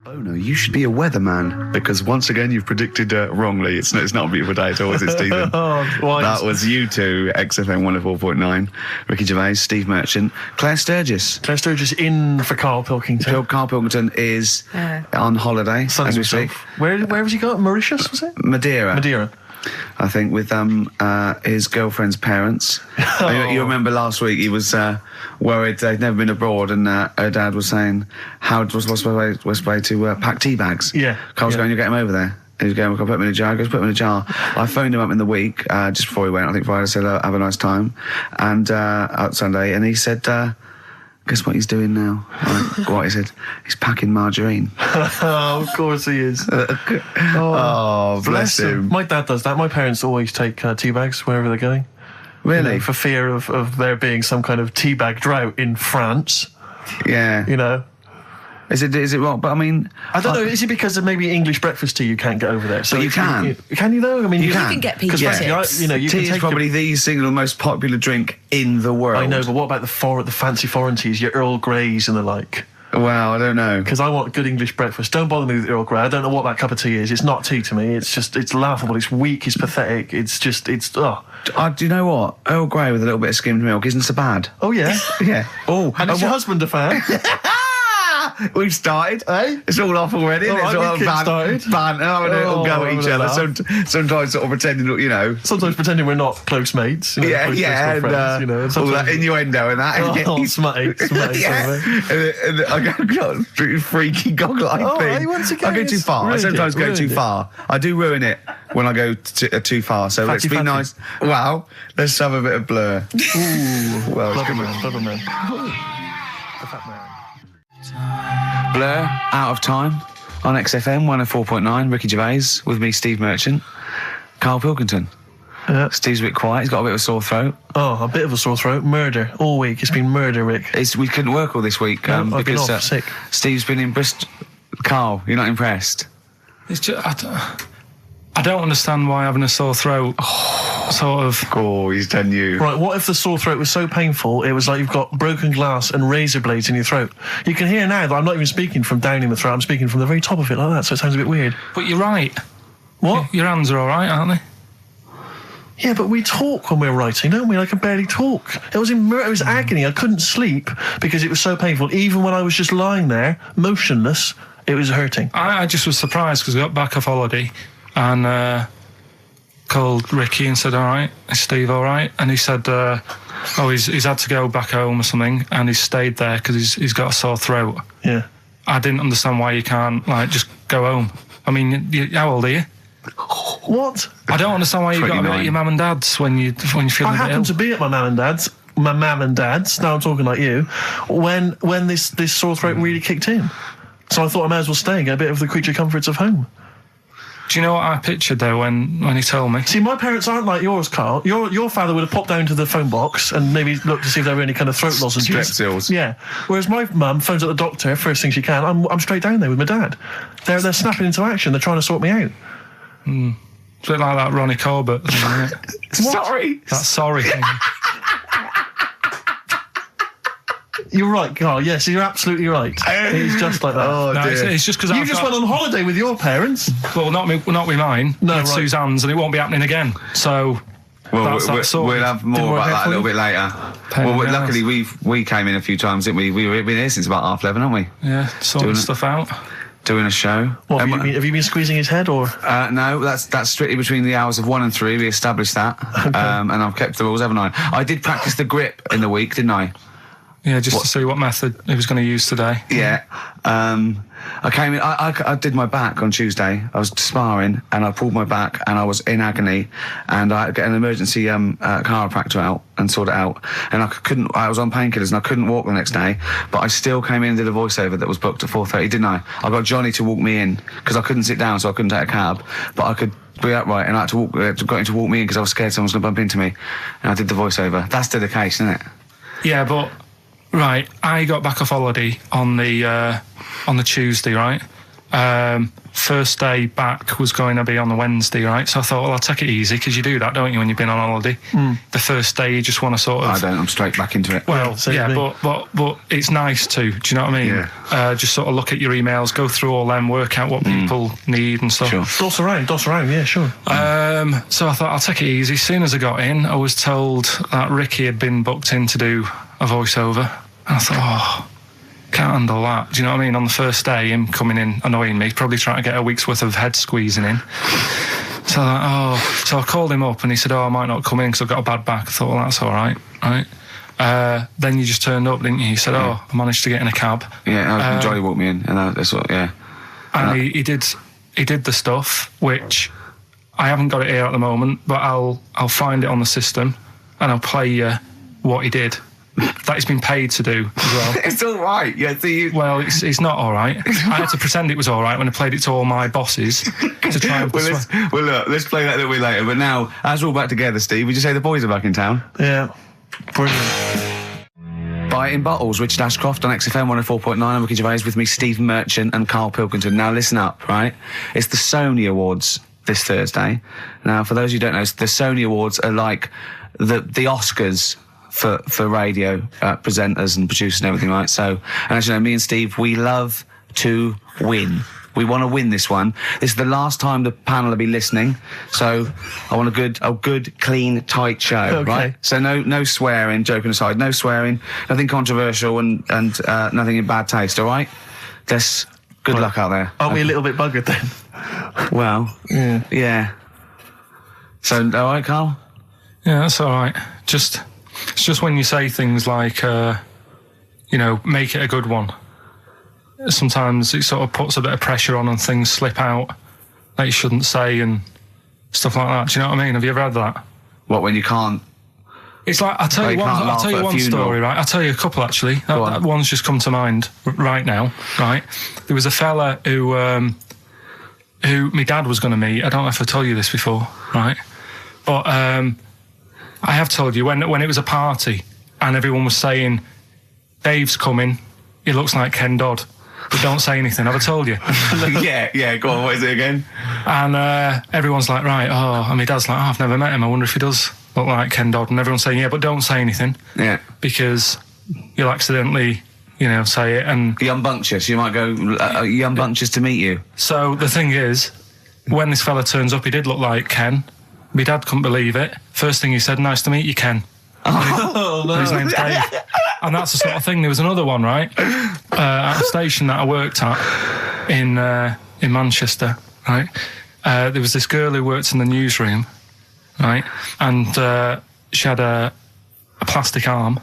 Oh no, you should be a weatherman, because once again you've predicted wrongly. It's not a beautiful day at all, is it, Stephen? That was you two, XFM 104.9. Ricky Gervais, Steve Merchant, Claire Sturgis. Claire Sturgis in for Karl Pilkington. Karl Pilkington is on holiday as we speak. Where has he got? Mauritius, was it? Madeira. I think with his girlfriend's parents. You remember last week he was worried they'd never been abroad, and her dad was saying, what's the way to pack tea bags? Yeah. Carl's going, you get him over there. He was going, I'll put him in a jar. He goes, put him in a jar. I phoned him up in the week, just before he went, I think Friday, said, have a nice time. And out Sunday, and he said, guess what he's doing now? What, he said, he's packing margarine. Oh, of course he is. Bless him. My dad does that. My parents always take tea bags wherever they're going. Really? You know, for fear of there being some kind of tea bag drought in France. Yeah. You know. Is it wrong? But I mean, I don't know. Is it because of maybe English breakfast tea you can't get over there? So but you can. Can you though? I mean, you can get peach tips. You know, you tea can is probably the single most popular drink in the world. I know, but what about the fancy foreign teas, your Earl Greys and the like? Well, I don't know. Because I want good English breakfast. Don't bother me with Earl Grey. I don't know what that cup of tea is. It's not tea to me. It's laughable. It's weak. It's pathetic. Do you know what? Earl Grey with a little bit of skimmed milk isn't so bad. Oh, yeah? Yeah. Oh, and is your husband a fan? We've started. It's all off already. All right, we started. It'll go at each other. Sometimes sort of pretending, you know. Sometimes pretending we're not close mates. You know, and friends, you know, all that innuendo and that. Smutty. And I got freaky goggle-eyed thing. Once again, I go too far. I sometimes go too far. I do ruin it when I go too far. So let's be nice. Wow. Let's have a bit of Blur. Ooh. Well, Clever man. Blur, Out of Time, on XFM 104.9, Ricky Gervais, with me, Steve Merchant, Karl Pilkington. Steve's a bit quiet, he's got a bit of a sore throat. Oh, a bit of a sore throat. Murder, all week. It's been murder, Rick. We couldn't work all this week I've because been off, sick. Steve's been in Bristol. Karl, you're not impressed? It's just, I don't understand why having a sore throat sort of... Oh, he's done you. Right, what if the sore throat was so painful it was like you've got broken glass and razor blades in your throat? You can hear now that I'm not even speaking from down in the throat, I'm speaking from the very top of it like that, so it sounds a bit weird. But you're right. What? Your hands are all right, aren't they? Yeah, but we talk when we're writing, don't we? I can barely talk. It was agony. I couldn't sleep because it was so painful. Even when I was just lying there, motionless, it was hurting. I just was surprised because we got back off holiday and... called Ricky and said, all right, is Steve all right? And he said, he's had to go back home or something, and he's stayed there because he's got a sore throat. Yeah. I didn't understand why you can't, just go home. I mean, how old are you? What? I don't understand why you've got to be at your mum and dad's when you're feeling a bit ill. I happened to be at my mum and dad's, now I'm talking like you, when this sore throat really kicked in. So I thought I may as well stay and get a bit of the creature comforts of home. Do you know what I pictured though when he told me? See, my parents aren't like yours, Karl. Your father would have popped down to the phone box and maybe looked to see if there were any kind of throat lozenges. Strepsils. Yeah. Whereas my mum phones at the doctor first thing she can. I'm straight down there with my dad. They're snapping into action. They're trying to sort me out. It's a bit like that Ronnie Corbett thing, isn't it? Sorry. That sorry thing. You're right, Karl. Yes, you're absolutely right. It's just like that. Oh, no, dear. it's just because you just went on holiday with your parents. Well, not with mine. No, with right. Suzanne's, and it won't be happening again. So, we'll have more about that a little bit later. Luckily we came in a few times, didn't we? We've been here since about 11:30, haven't we? Yeah, sorting stuff out. Doing a show. What, have you been squeezing his head, or? No, that's strictly between the hours of 1 and 3. We established that, okay. And I've kept the rules, haven't I? I did practice the grip in the week, didn't I? Yeah, just to see what method he was going to use today. Yeah. I came in, I did my back on Tuesday. I was sparring and I pulled my back and I was in agony, and I got an emergency chiropractor out and sorted it out, and I was on painkillers and I couldn't walk the next day, but I still came in and did a voiceover that was booked at 4:30, didn't I? I got Johnny to walk me in because I couldn't sit down, so I couldn't take a cab, but I could be upright, and I had to got him to walk me in because I was scared someone was going to bump into me, and I did the voiceover. That's still the case, isn't it? Yeah, but right, I got back off holiday on the Tuesday, right? First day back was going to be on the Wednesday, right? So I thought, well, I'll take it easy, because you do that, don't you, when you've been on holiday? The first day you just want to sort of... I don't, I'm straight back into it. Well, Yeah, but it's nice to, do you know what I mean? Yeah. Just sort of look at your emails, go through all them, work out what people need and stuff. Sure. Doss around, yeah, sure. So I thought, I'll take it easy. As soon as I got in, I was told that Ricky had been booked in to do a voiceover. And I thought, can't handle that. Do you know what I mean? On the first day, him coming in annoying me, probably trying to get a week's worth of head squeezing in. So I called him up and he said, I might not come in because I've got a bad back. I thought, well, that's all right, right? Then you just turned up, didn't you? He said, I managed to get in a cab. Yeah, Jolly walked me in, and that's what, yeah. And he did the stuff, which I haven't got it here at the moment, but I'll find it on the system and I'll play you what he did. That he's been paid to do as well. It's all right. Yeah, Well, it's not all right. I had to pretend it was all right when I played it to all my bosses to try and persuade. Look, let's play that a little bit later. But now, as we're all back together, Steve, would you say the boys are back in town? Yeah, brilliant. Buy it in bottles, Richard Ashcroft on XFM 104.9. I'm Ricky Gervais, with me, Steve Merchant and Karl Pilkington. Now, listen up, right? It's the Sony Awards this Thursday. Now, for those who don't know, the Sony Awards are like the Oscars for radio presenters and producers and everything, right? So, and as you know, me and Steve, we love to win. We want to win this one. This is the last time the panel will be listening, so I want a good, clean, tight show, okay. Right? So no swearing, joking aside, no swearing, nothing controversial and nothing in bad taste, all right? Good luck out there. Aren't we a little bit buggered then? Well, yeah. So, all right, Karl? Yeah, that's all right. It's just when you say things like, make it a good one. Sometimes it sort of puts a bit of pressure on and things slip out that you shouldn't say and stuff like that. Do you know what I mean? Have you ever had that? What, when you can't? It's like, I'll tell you one story, right? I'll tell you a couple, actually. That one's just come to mind right now, right? There was a fella who my dad was going to meet. I don't know if I told you this before, right? But I have told you, when it was a party and everyone was saying, Dave's coming, he looks like Ken Dodd, but don't say anything. Have I told you? yeah, go on, what is it again? And everyone's like, right, and my dad's like, I've never met him, I wonder if he does look like Ken Dodd. And everyone's saying, yeah, but don't say anything. Yeah. Because you'll accidentally, say it. And you're unbunctious. You might go, you're unbunctious to meet you. So the thing is, when this fella turns up, he did look like Ken. My dad couldn't believe it. First thing he said, nice to meet you, Ken. Oh, no. His name's Dave. And that's the sort of thing. There was another one, right? At a station that I worked at in Manchester, right? There was this girl who worked in the newsroom, right? And she had a plastic arm,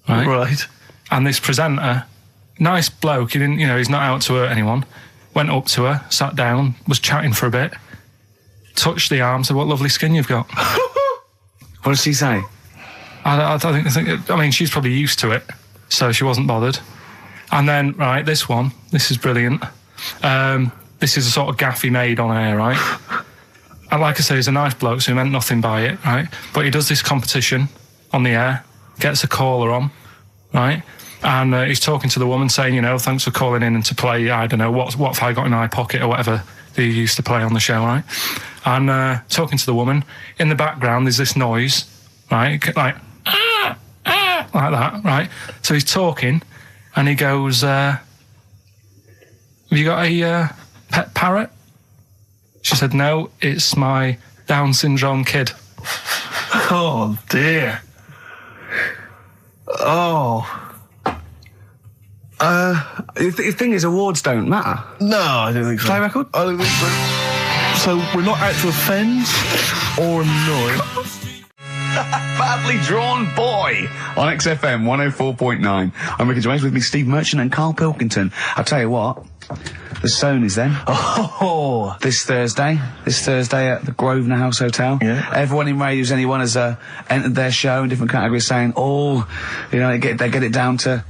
right? Right. And this presenter, nice bloke, he didn't, he's not out to hurt anyone, went up to her, sat down, was chatting for a bit, touched the arm, said, what lovely skin you've got. What did she say? I think, she's probably used to it, so she wasn't bothered. And then, right, this is brilliant. This is a sort of gaff he made on air, right? And like I say, he's a nice bloke, so he meant nothing by it, right? But he does this competition on the air, gets a caller on, right? And he's talking to the woman saying, thanks for calling in and to play, I don't know, what have I got in my pocket or whatever they used to play on the show, right? And talking to the woman, in the background there's this noise, right? Like, like that, right? So he's talking and he goes, have you got a pet parrot? She said, no, it's my Down syndrome kid. Oh, dear. Oh. The thing is, awards don't matter. No, I don't think so. Play record? I don't think so. So we're not out to offend or annoy. Badly drawn boy on XFM 104.9. I'm Ricky Gervais, with me, Steve Merchant and Karl Pilkington. I'll tell you what, the Sony's then. Oh. This Thursday at the Grosvenor House Hotel. Yeah. Everyone in Radio's Anyone has entered their show in different categories saying, they get it down to,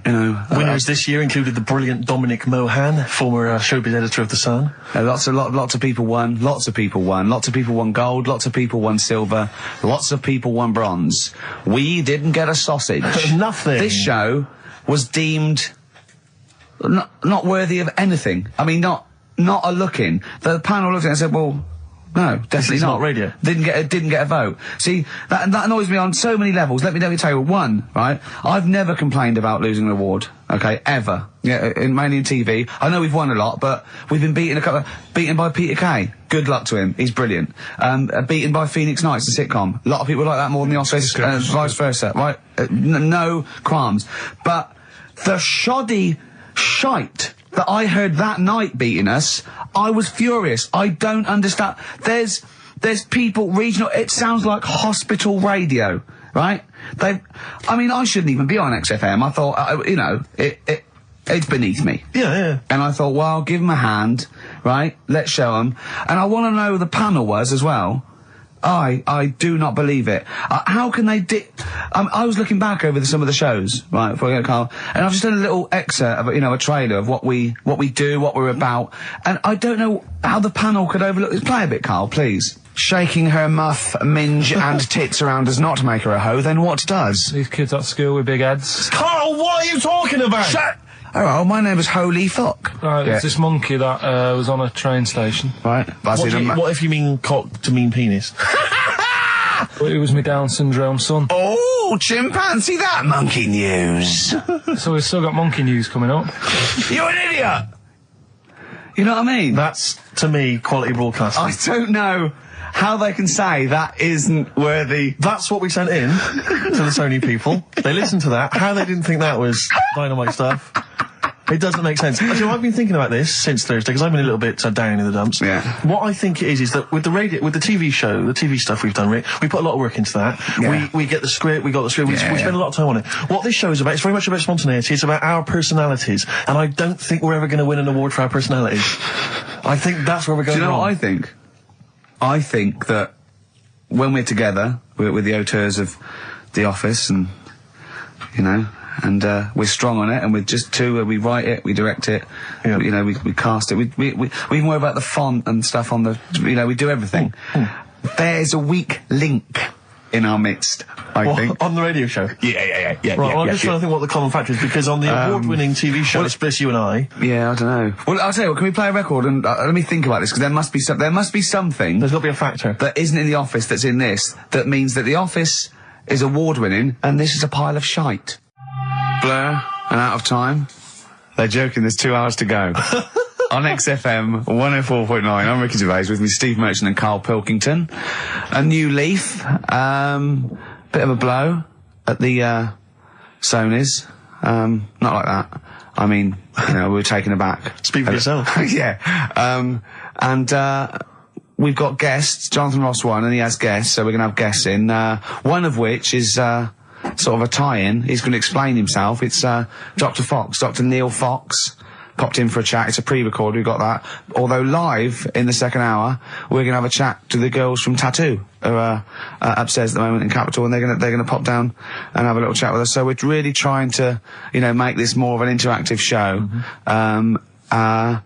Winners this year included the brilliant Dominic Mohan, former showbiz editor of The Sun. Lots of people won. Lots of people won. Lots of people won gold. Lots of people won silver. Lots of people won bronze. We didn't get a sausage. Nothing. This show was deemed not worthy of anything. I mean, not a look in. The panel looked at it and said, well, no, definitely not radio. Didn't get a vote. See, that annoys me on so many levels. Let me tell you one, right? I've never complained about losing an award, okay, ever. Yeah, mainly in TV. I know we've won a lot, but we've been beaten by Peter Kay. Good luck to him. He's brilliant. Beaten by Phoenix Nights, the sitcom. A lot of people like that more than the Oscars, vice versa, right? No qualms. But the shoddy shite that I heard that night beating us, I was furious. I don't understand. There's people regional. It sounds like hospital radio, right? I mean, I shouldn't even be on XFM. I thought, it's beneath me. Yeah. And I thought, well, give them a hand, right? Let's show them. And I want to know who the panel was as well. I do not believe it. How can they I was looking back over some of the shows, right, before I go to Carl, and I've just done a little excerpt of, a trailer of what we do, what we're about, and I don't know how the panel could overlook this. Play a bit, Carl, please. Shaking her muff, minge and tits around does not make her a hoe, then what does? These kids at school with big heads. Carl, what are you talking about? Shut! Oh, my name is Holy Fuck. Right, there's this monkey that was on a train station. Right. What if you mean cock to mean penis? It was my Down syndrome son. Oh, chimpanzee, that monkey news. So we've still got monkey news coming up. You're an idiot! You know what I mean? That's, to me, quality broadcasting. I don't know how they can say that isn't worthy. That's what we sent in to the Sony people. They listened to that. How they didn't think that was dynamite stuff. It doesn't make sense. Actually, I've been thinking about this since Thursday, because I've been a little bit down in the dumps. Yeah. What I think it is that with the TV show, the TV stuff we've done, Rick, we put a lot of work into that. Yeah. We get the script, we spend a lot of time on it. What this show is about, it's very much about spontaneity, it's about our personalities, and I don't think we're ever going to win an award for our personalities. I think that's where we're going wrong. Do you know what I think? I think that when we're together, with the auteurs of The Office and, and we're strong on it, and we're just two, we write it, we direct it, we cast it, we even worry about the font and stuff on the, we do everything. There's a weak link in our midst, I think. On the radio show? Yeah. Right, well, I'm just trying to think what the common factor is, because on the award-winning TV show, Spliss You and I... Yeah, I don't know. Well, I'll tell you what, can we play a record and let me think about this, because there must be something... There's got to be a factor. ...that isn't in The Office that's in this, that means that The Office is award-winning, and this is a pile of shite. Blur and Out of Time. They're joking, there's 2 hours to go. On XFM 104.9, I'm Ricky Gervais, with me Steve Merchant and Karl Pilkington. A new leaf, bit of a blow at the Sonys. Not like that. I mean, we were taken aback. Speak for yourself. Yeah. We've got guests. Jonathan Ross won, and he has guests, so we're going to have guests in. One of which is sort of a tie-in. He's going to explain himself. It's Dr. Neil Fox. Popped in for a chat. It's a pre-record. We've got that. Although live in the second hour, we're going to have a chat to the girls from Tattoo, who are upstairs at the moment in Capitol, and they're going to pop down and have a little chat with us. So we're really trying to, make this more of an interactive show. Mm-hmm.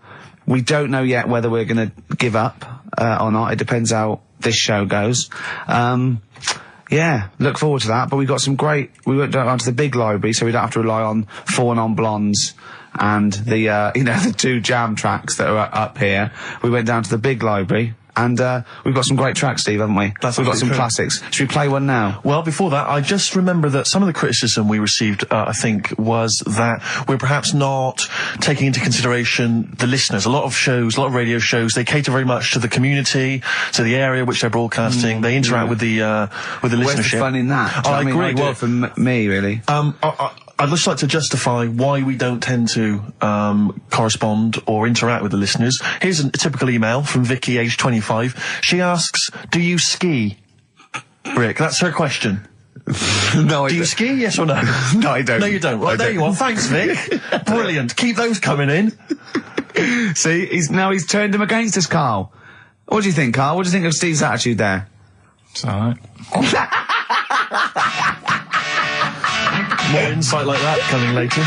We don't know yet whether we're going to give up or not. It depends how this show goes. Yeah, look forward to that. But we got some great. We went down to the big library, so we don't have to rely on 4 non-blondes and the the 2 jam tracks that are up here. We went down to the big library, and we've got some great tracks, Steve, haven't we? We've got some classics. Should we play one now? Well, before that, I just remember that some of the criticism we received, I think, was that we're perhaps not taking into consideration the listeners. A lot of radio shows, they cater very much to the community, to the area which they're broadcasting. They interact with the listenership. Where's the fun in that? I agree. Well, for me, really. I'd just like to justify why we don't tend to correspond or interact with the listeners. Here's a typical email from Vicky, aged 25. She asks, do you ski? Rick, that's her question. No, I do you ski, yes or no? No, I don't. No, you don't. Right, there you are. Thanks, Vic. Brilliant. Keep those coming in. See, he's turned him against us, Carl. What do you think, Carl? What do you think of Steve's attitude there? It's alright. More insight like that coming later.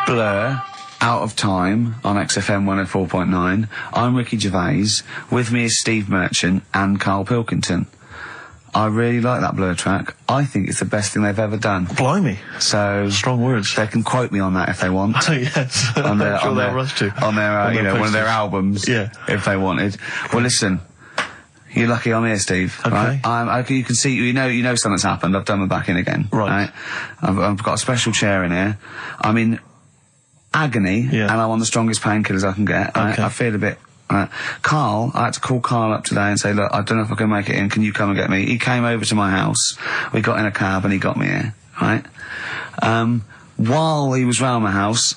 Blur, Out of Time on XFM 104.9. I'm Ricky Gervais. With me is Steve Merchant and Karl Pilkington. I really like that Blur track. I think it's the best thing they've ever done. Blimey. So strong words. They can quote me on that if they want. Oh, yes. On their, I'm sure on they'll their, rush to. on their, one of their albums. Yeah. If they wanted. Well, listen. You're lucky I'm here, Steve. Okay. Right? You can see, you know something's happened. I've done my back in again. Right. I've got a special chair in here. I'm in agony, and I'm on the strongest painkillers I can get. Right? I feel a bit. Karl, I had to call Karl up today and say, look, I don't know if I can make it in. Can you come and get me? He came over to my house. We got in a cab and he got me here. Right. While he was round my house,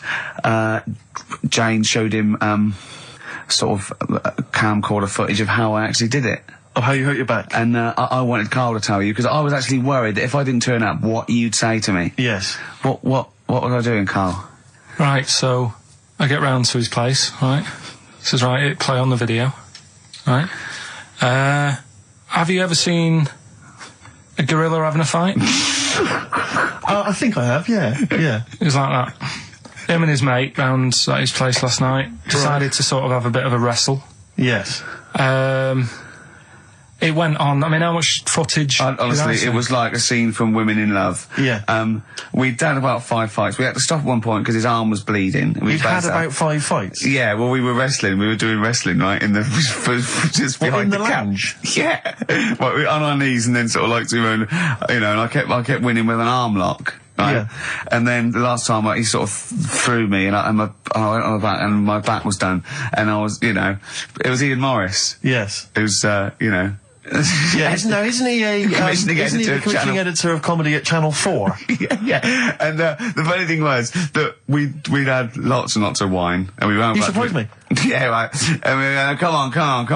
Jane showed him sort of camcorder footage of how I actually did it. Of how you hurt your back? And I wanted Karl to tell you, because I was actually worried that if I didn't turn up, what you'd say to me. Yes. What was I doing, Karl? Right, so I get round to his place, right? Says, right, hit play on the video, right? Have you ever seen a gorilla having a fight? I think I have, yeah. It was like that. Him and his mate round at his place last night decided to sort of have a bit of a wrestle. Yes. It went on. I mean, how much footage? Honestly, it was like a scene from Women in Love. Yeah. We'd done about 5 fights. We had to stop at one point because his arm was bleeding. You'd had about 5 fights? Yeah, well, we were wrestling. We were doing wrestling, right, in the just behind the lounge. Yeah. Well, we were on our knees and then sort of like doing, and I kept winning with an arm lock. Right? Yeah. And then the last time he sort of threw me and I went on my back and my back was done. And I was, it was Ian Morris. Yes. It was, Yeah, isn't he the commissioning editor of comedy at Channel 4? yeah. And the funny thing was that we'd had lots and lots of wine, and we went. You surprised me. Yeah, right. And we went, come on. I'm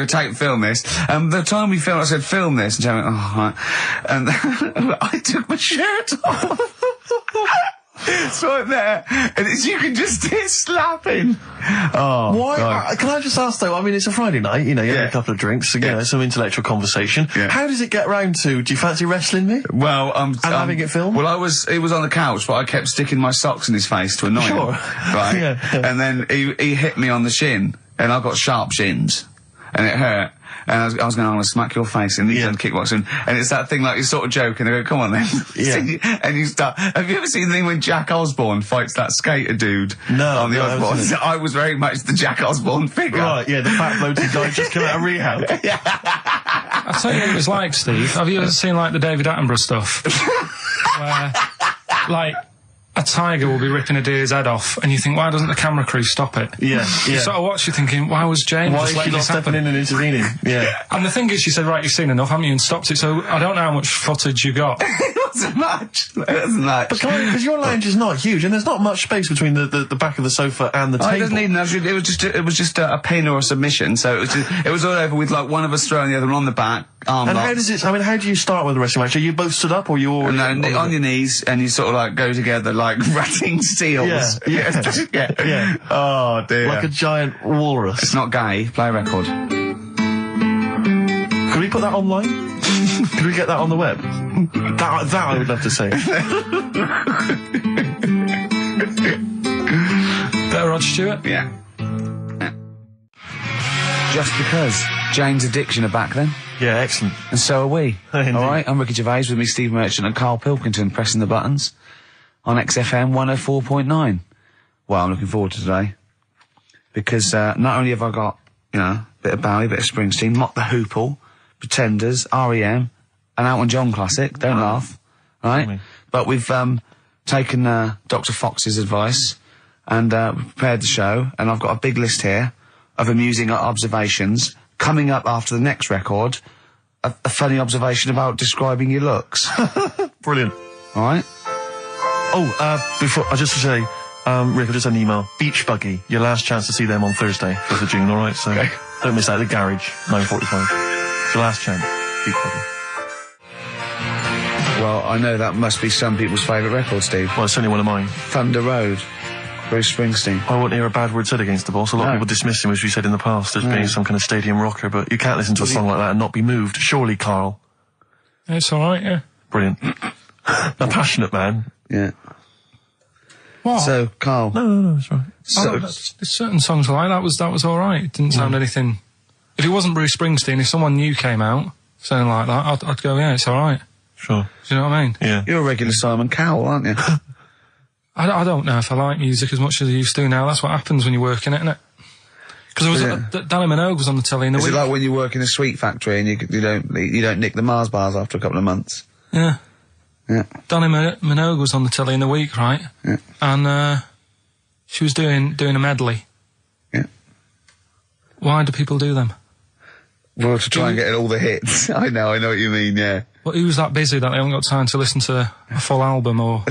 gonna film this. And the time we filmed, I said, film this, and Jen went, oh, right. And I took my shirt off. So I'm there, and you can just hear slapping. Oh, why? Can I just ask though? I mean, it's a Friday night. You had a couple of drinks, some intellectual conversation. Yeah. How does it get round to? Do you fancy wrestling me? Well, and having it filmed. Well, he was on the couch, but I kept sticking my socks in his face to annoy him. Right. Yeah. And then he hit me on the shin, and I got sharp shins, and it hurt. And I was going, I'm going to smack your face, and he's done kickboxing. And it's that thing like you sort of joke, and I go, come on then. Yeah. And you start. Have you ever seen the thing when Jack Osborne fights that skater dude? No. On the Osborne? I was very much the Jack Osborne figure. Right, yeah, the fat bloke who died just come out of rehab. I'll tell you what it was like, Steve. Have you ever seen like the David Attenborough stuff? Where, like, a tiger will be ripping a deer's head off, and you think, why doesn't the camera crew stop it? Yeah. You sort of watch, you're thinking, why was Jane just letting this happen? Why is she not stepping in and intervening? Yeah. And the thing is, she said, right, you've seen enough, haven't you, and stopped it, so I don't know how much footage you got. It wasn't much. But because your lounge is not huge, and there's not much space between the back of the sofa and the table. It doesn't need enough. It was just a pin or a submission, so it was all over with like one of us throwing the other one on the back. And how does it? I mean, how do you start with a wrestling match? Are you both stood up, or you all on your knees, and you sort of like go together like ratting seals? Yeah. Oh dear. Like a giant walrus. It's not gay. Play a record. Could we put that online? Could we get that on the web? That I would love to see. Better Rod Stewart? Yeah. Just because Jane's Addiction are back then. Yeah, excellent. And so are we. Indeed. All right, I'm Ricky Gervais, with me Steve Merchant and Karl Pilkington pressing the buttons on XFM 104.9. Well, I'm looking forward to today because not only have I got, a bit of Bowie, a bit of Springsteen, Mock the Hoople, Pretenders, R.E.M., an Elton John classic, don't laugh, right? But we've taken Dr. Fox's advice and prepared the show, and I've got a big list here of amusing observations. Coming up after the next record, a funny observation about describing your looks. Brilliant. All right? Oh, before, I just to say, Rick, I just had an email. Beach Buggy, your last chance to see them on Thursday, 1st of June, alright? So don't miss out. The Garage, 9:45. It's your last chance. Beach Buggy. Well, I know that must be some people's favourite record, Steve. Well, it's certainly one of mine. Thunder Road. Bruce Springsteen. I won't hear a bad word said against the boss. A lot of people dismiss him, as we said in the past, as being some kind of stadium rocker, but you can't listen to a song like that and not be moved. Surely, Karl. It's alright, yeah. Brilliant. A passionate man. Yeah. What? So, Karl. No, it's right. So, there's certain songs like that was alright. It didn't sound anything. If it wasn't Bruce Springsteen, if someone new came out, something like that, I'd go, yeah, it's all right. Sure. Do you know what I mean? Yeah. You're a regular Simon Cowell, aren't you? I don't know if I like music as much as I used to now. That's what happens when you work in it, isn't it? Because Danny Minogue was on the telly in the week. Is it like when you work in a sweet factory and you don't nick the Mars bars after a couple of months? Yeah. Yeah. Danny Minogue was on the telly in the week, right? Yeah. And she was doing a medley. Yeah. Why do people do them? Well, to try and get all the hits. I know what you mean, yeah. Well, who's that busy that they haven't got time to listen to a full album or...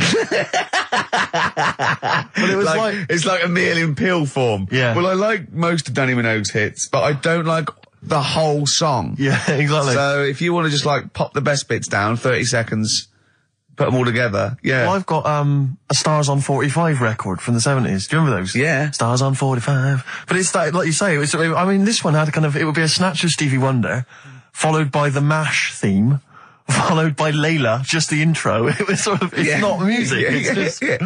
But it was it's like a meal in pill form. Yeah. Well, I like most of Danny Minogue's hits, but I don't like the whole song. Yeah, exactly. So if you want to just like pop the best bits down, 30 seconds, put them all together, yeah. Well, I've got a Stars on 45 record from the 70s. Do you remember those? Yeah. Stars on 45. But it's like you say, I mean, this one had it would be a snatch of Stevie Wonder, followed by the MASH theme, followed by Layla, just the intro. It was sort of, it's not music, it's just...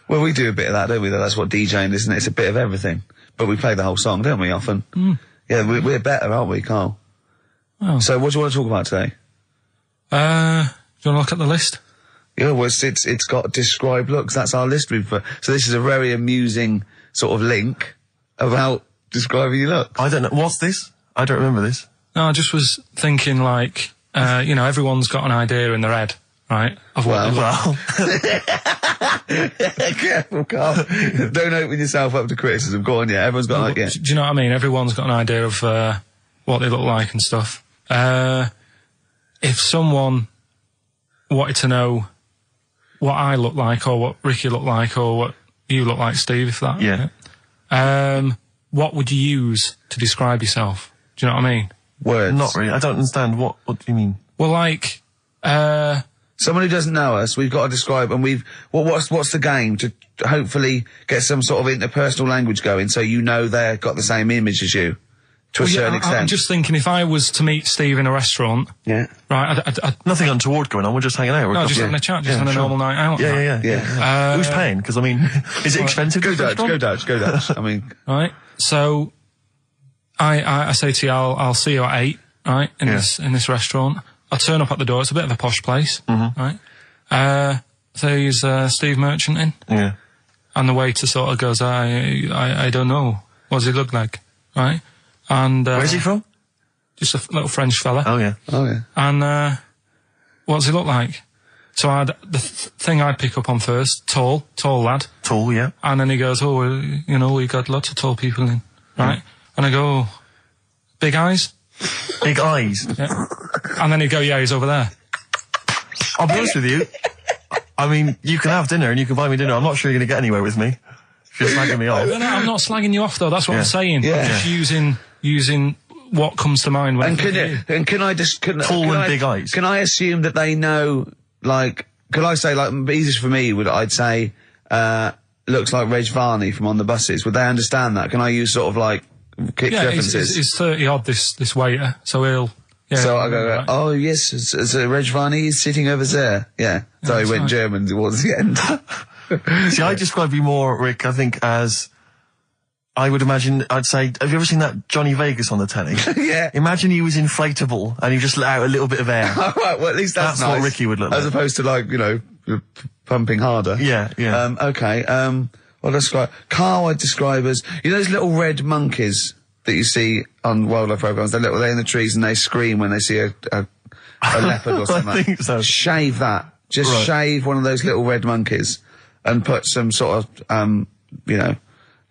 Well, we do a bit of that, don't we? That's what DJing is, isn't it? It's a bit of everything. But we play the whole song, don't we, often? Mm. Yeah, we're better, aren't we, Carl? Oh. So what do you want to talk about today? Do you want to look at the list? Yeah, well, it's got describe looks. That's our list. So this is a very amusing sort of link about describing your looks. I don't know. What's this? I don't remember this. No, I just was thinking like, everyone's got an idea in their head, right? Of what Well. Careful, Carl. Don't open yourself up to criticism. Go on, yeah. Everyone's got an idea. Do you know what I mean? Everyone's got an idea of what they look like and stuff. If someone wanted to know what I look like, or what Ricky looked like, or what you look like, Steve, if that... Yeah. What would you use to describe yourself? Do you know what I mean? Words. Not really. I don't understand. What do you mean? Well, like... Someone who doesn't know us, we've got to describe, and what's the game to hopefully get some sort of interpersonal language going, so you know they've got the same image as you, to a certain extent. I'm just thinking, if I was to meet Steve in a restaurant, yeah, right, nothing untoward going on. We're just hanging out. No, just having a chat, just having a normal night out. Yeah. Who's paying? Because I mean, is it expensive? Go Dutch. I mean, right. So, I say to you, I'll see you at 8, right, in this restaurant. I'll turn up at the door. It's a bit of a posh place, right? So he's Steve Merchant in, and the waiter sort of goes, I don't know. What does he look like, right? And where's he from? Just a little French fella. Oh yeah. And what does he look like? So the thing I'd pick up on first, tall lad. Tall, yeah. And then he goes, we got lots of tall people in, right? And I go, big eyes. Big eyes. Yeah. And then he'd go, yeah, he's over there. I'll be honest with you. I mean, you can have dinner and you can buy me dinner. I'm not sure you're going to get anywhere with me. If you're slagging me off. No, I'm not slagging you off, though. That's what I'm saying. Yeah. I'm just using what comes to mind when can I just... Tall and big eyes. Can I assume that they know, like... Could I say, like, easiest for me I'd say, looks like Reg Varney from On the Buses. Would they understand that? Can I use sort of, like... references. He's 30 odd, this waiter, so he'll... Yeah, so I go, right. Oh yes, it's Reg Varney is sitting over there. Yeah. So he went German towards the end. See, I describe you more, Rick, I think, as... I would imagine, I'd say, have you ever seen that Johnny Vegas on the telly? Yeah. Imagine he was inflatable and he just let out a little bit of air. All right, well at least that's nice. What Ricky would look like. As opposed to like, pumping harder. Yeah. Okay, well describe... Carl I'd describe as, those little red monkeys that you see on wildlife programs, they're in the trees and they scream when they see a leopard or something. I think so. Shave that. Just shave one of those little red monkeys and put some sort of,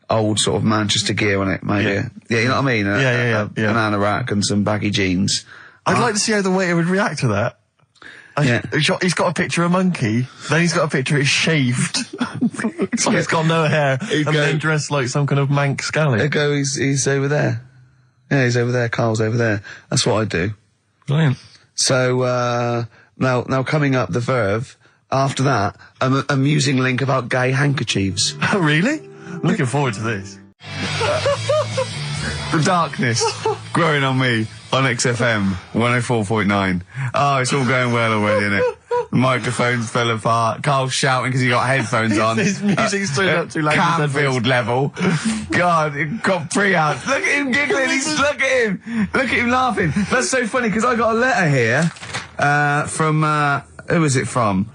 old sort of Manchester gear on it, maybe. Yeah, you know what I mean? Yeah. An anorak and some baggy jeans. I'd like to see how the waiter would react to that. He's got a picture of a monkey, then he's got a picture he's shaved. So he's got no hair, then dressed like some kind of Manx scally. There go, he's over there. Yeah, he's over there, Carl's over there. That's what I do. Brilliant. So, now coming up the verve, after that, an amusing link about gay handkerchiefs. Oh, really? I'm looking forward to this. The darkness growing on me on XFM 104.9. Oh, it's all going well already, isn't it? Microphones fell apart. Carl's shouting because he got headphones on. His music's turned up too loud. Canfield level. God, it got pre-out. Look at him giggling. Look at him. Look at him laughing. That's so funny because I got a letter here from who was it from?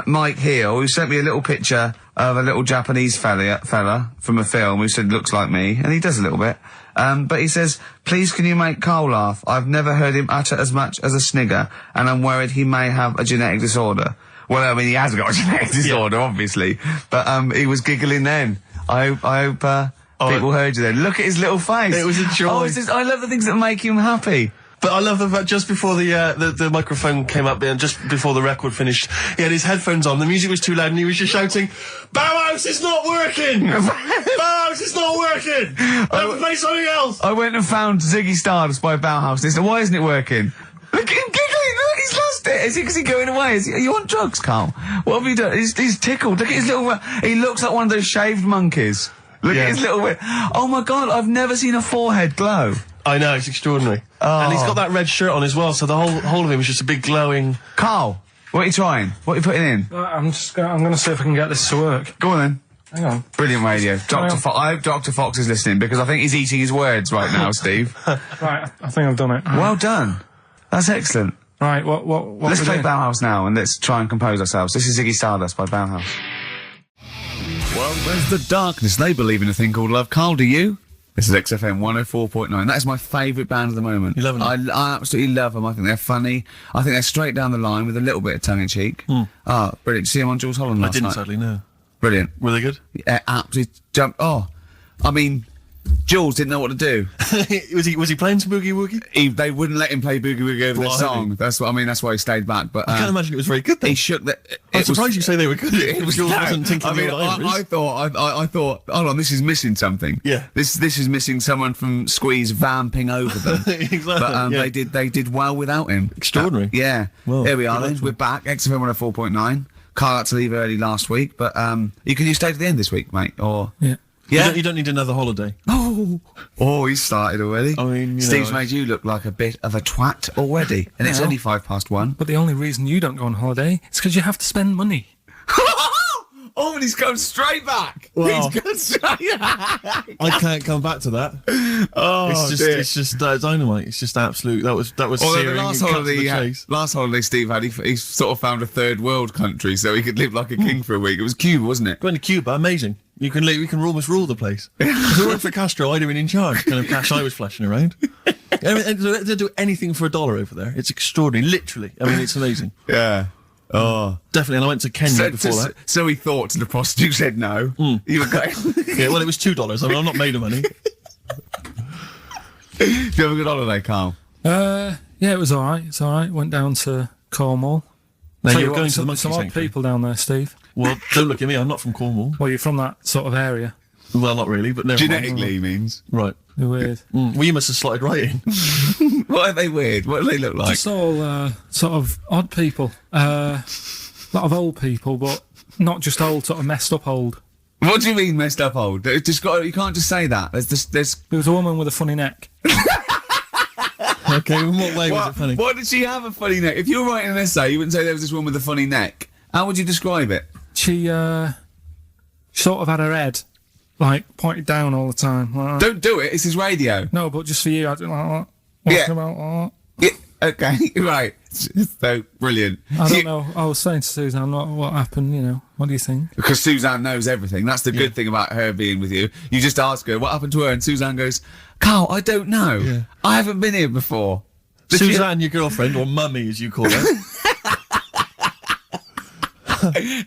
Mike Heel, who sent me a little picture of a little Japanese fella from a film who said looks like me, and he does a little bit. But he says, please can you make Carl laugh? I've never heard him utter as much as a snigger, and I'm worried he may have a genetic disorder. Well, I mean, he has got a genetic disorder, obviously. But, he was giggling then. I hope, people heard you then. Look at his little face. It was a joy. I love the things that make him happy. But I love the fact just before the microphone came up and just before the record finished, he had his headphones on, the music was too loud and he was just shouting, Bauhaus is not working! Bauhaus is not working! I have to play something else! I went and found Ziggy Stardust by Bauhaus. They said, why isn't it working? Look at him giggling! Look, he's lost it! Is he going away? Are you on drugs, Carl? What have you done? He's tickled. Look at his little... He looks like one of those shaved monkeys. Look at his little... Oh my God, I've never seen a forehead glow. I know, it's extraordinary. Oh. And he's got that red shirt on as well, so the whole of him is just a big glowing... Carl, what are you trying? What are you putting in? I'm going to see if I can get this to work. Go on then. Hang on. Brilliant radio. I hope Dr. Fox is listening because I think he's eating his words right now, Steve. Right, I think I've done it. Well done. That's excellent. Right, what Let's play Bauhaus now and let's try and compose ourselves. This is Ziggy Stardust by Bauhaus. Well, there's the darkness. They believe in a thing called love. Carl, do you? This is XFM 104.9. That is my favourite band at the moment. You love them? I absolutely love them. I think they're funny. I think they're straight down the line with a little bit of tongue-in-cheek. Oh, brilliant. Did you see them on Jules Holland last night? I didn't, sadly, no. Brilliant. Were they good? Yeah, absolutely jumped. Oh, I mean, Jules didn't know what to do. was he playing some Boogie Woogie? They wouldn't let him play Boogie Woogie over their song. That's what I mean. That's why he stayed back. But I can't imagine it was very good. Then. He shook the. I'm surprised you say they were good. Jules wasn't thinking. I mean, I thought. Hold on, this is missing something. Yeah. This is missing someone from Squeeze vamping over them. Exactly. But they did well without him. Extraordinary. Yeah. Well, here we are. Then we're back. XFM 104.9. Carl had to leave early last week, but you stay to the end this week, mate? Or yeah. Yeah. You don't need another holiday. Oh, he started already. I mean, Steve's made you look like a bit of a twat already, and it's only 1:05. But the only reason you don't go on holiday is because you have to spend money. Oh, and he's gone straight back. Well, He's gone straight back. I can't come back to that. Oh, it's just dynamite. It's just absolute. That was searing. The last holiday Steve had, he sort of found a third world country so he could live like a king for a week. It was Cuba, wasn't it? Going to Cuba, amazing. You can almost rule the place. If it weren't for Castro, I'd have been in charge. Kind of cash I was flashing around. I mean, they'll do anything for $1 over there. It's extraordinary, literally. I mean, it's amazing. Yeah. Oh, definitely. And I went to Kenya before that. So he thought, and the prostitute said no. You were going. Yeah, well, it was $2. I mean, I'm not made of money. Do you have a good holiday, Carl? Yeah, it was all right. It's all right. Went down to Cornwall. Now you're going to the monkey some odd sanctuary. people down there, Steve. Well, don't look at me. I'm not from Cornwall. Well, you're from that sort of area. Well, not really, but never mind. Genetically, he means. Right. They're weird. Well, you must have slotted right in. What are they weird? What do they look like? Just all sort of odd people. A lot of old people, but not just old, sort of messed up old. What do you mean messed up old? You can't just say that. There was a woman with a funny neck. Okay, in what way was it funny? What did she have a funny neck? If you were writing an essay, you wouldn't say there was this woman with a funny neck. How would you describe it? She sort of had her head, like, pointed down all the time. Like Don't do it, it's his radio. No, but just for you, I do like that. Yeah. About like Yeah, okay, right. So, brilliant. I don't know. I was saying to Suzanne, what happened, you know. What do you think? Because Suzanne knows everything. That's the good thing about her being with you. You just ask her, what happened to her? And Suzanne goes, Carl, I don't know. Yeah. I haven't been here before. Suzanne, your girlfriend, or mummy as you call her.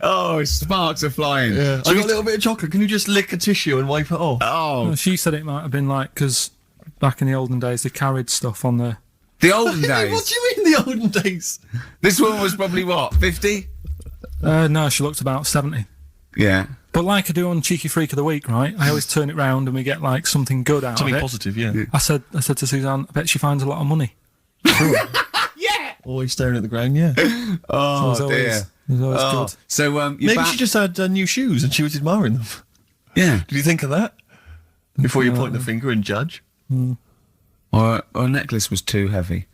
Oh, sparks are flying. Yeah. I got a little bit of chocolate. Can you just lick a tissue and wipe it off? Oh. Well, she said it might have been like, because back in the olden days, they carried stuff on the... The olden days? What do you mean the olden days? This woman was probably, what, 50? No, she looked about 70. Yeah. But like I do on Cheeky Freak of the Week, right? I always turn it round and we get, like, something good out of it. Something positive, yeah. I said to Suzanne, I bet she finds a lot of money. Yeah! Always staring at the ground, yeah. Oh, so dear. It was always good. So, maybe she just had new shoes and she was admiring them. Yeah. Did you think of that? Before you point the finger and judge? Or a necklace was too heavy.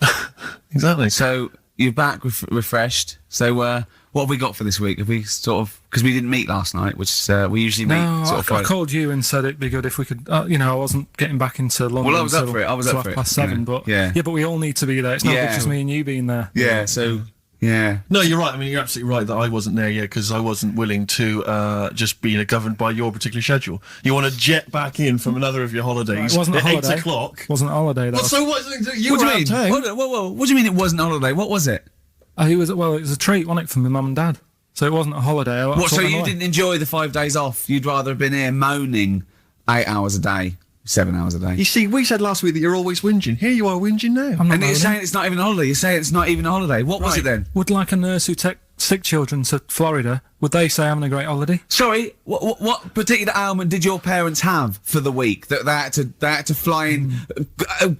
Exactly. So, you're back refreshed. So, What have we got for this week? Have we sort of, because we didn't meet last night, which we usually meet sort of I called you and said it'd be good if we could, I wasn't getting back into London. Well, I was up for it. I was up for it. 7:30, but yeah, but we all need to be there. It's not just me and you being there. Yeah, so... Yeah. No, you're right. I mean, you're absolutely right that I wasn't there yet because I wasn't willing to just be governed by your particular schedule. You want to jet back in from another of your holidays. It wasn't a holiday. 8 o'clock. Wasn't a holiday. What do you mean? What do you mean it wasn't a holiday? What was it? It was a treat, wasn't it, for my mum and dad? So it wasn't a holiday. So you didn't enjoy the 5 days off? You'd rather have been here moaning 8 hours a day? 7 hours a day. You see, we said last week that you're always whinging. Here you are whinging now. And you're saying it's not even a holiday. You're saying it's not even a holiday. What was it then? Would like a nurse who take sick children to Florida, would they say having a great holiday? Sorry, what particular ailment did your parents have for the week that they had to fly in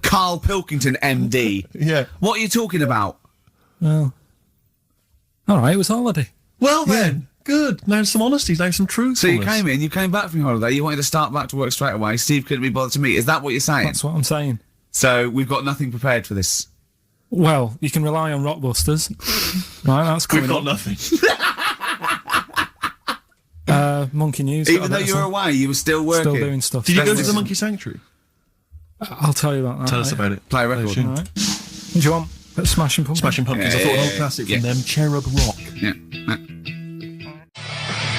Karl Pilkington, MD? Yeah. What are you talking about? Well, all right, it was a holiday. Well then. Good. Now some honesty, now some truth. So you came back from your holiday, you wanted to start back to work straight away, Steve couldn't be bothered to meet. Is that what you're saying? That's what I'm saying. So we've got nothing prepared for this? Well, you can rely on Rockbusters. Right, that's coming We've got nothing. Monkey News. Even though you were away, you were still working? Still doing stuff. Did you go to the Monkey Sanctuary? I'll tell you about that. Tell us about it. Play a record. All right. Do you want Smashing Pumpkins? Smashing Pumpkins. I thought an old classic from them, Cherub Rock. Yeah.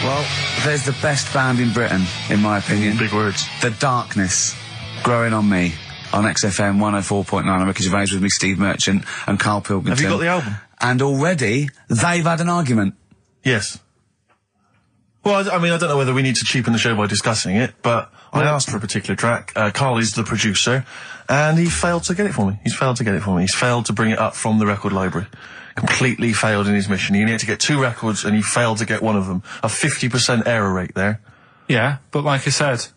Well, there's the best band in Britain, in my opinion. Big words. The Darkness, Growing on Me, on XFM 104.9. I'm Ricky Gervais with me, Steve Merchant and Karl Pilkington. Have you got the album? And already, they've had an argument. Yes. Well, I mean, I don't know whether we need to cheapen the show by discussing it, but I asked for a particular track. Karl is the producer, and he failed to get it for me. He's failed to bring it up from the record library. Completely failed in his mission. He needed to get 2 records, and he failed to get one of them. A 50% error rate there. Yeah, but like I said,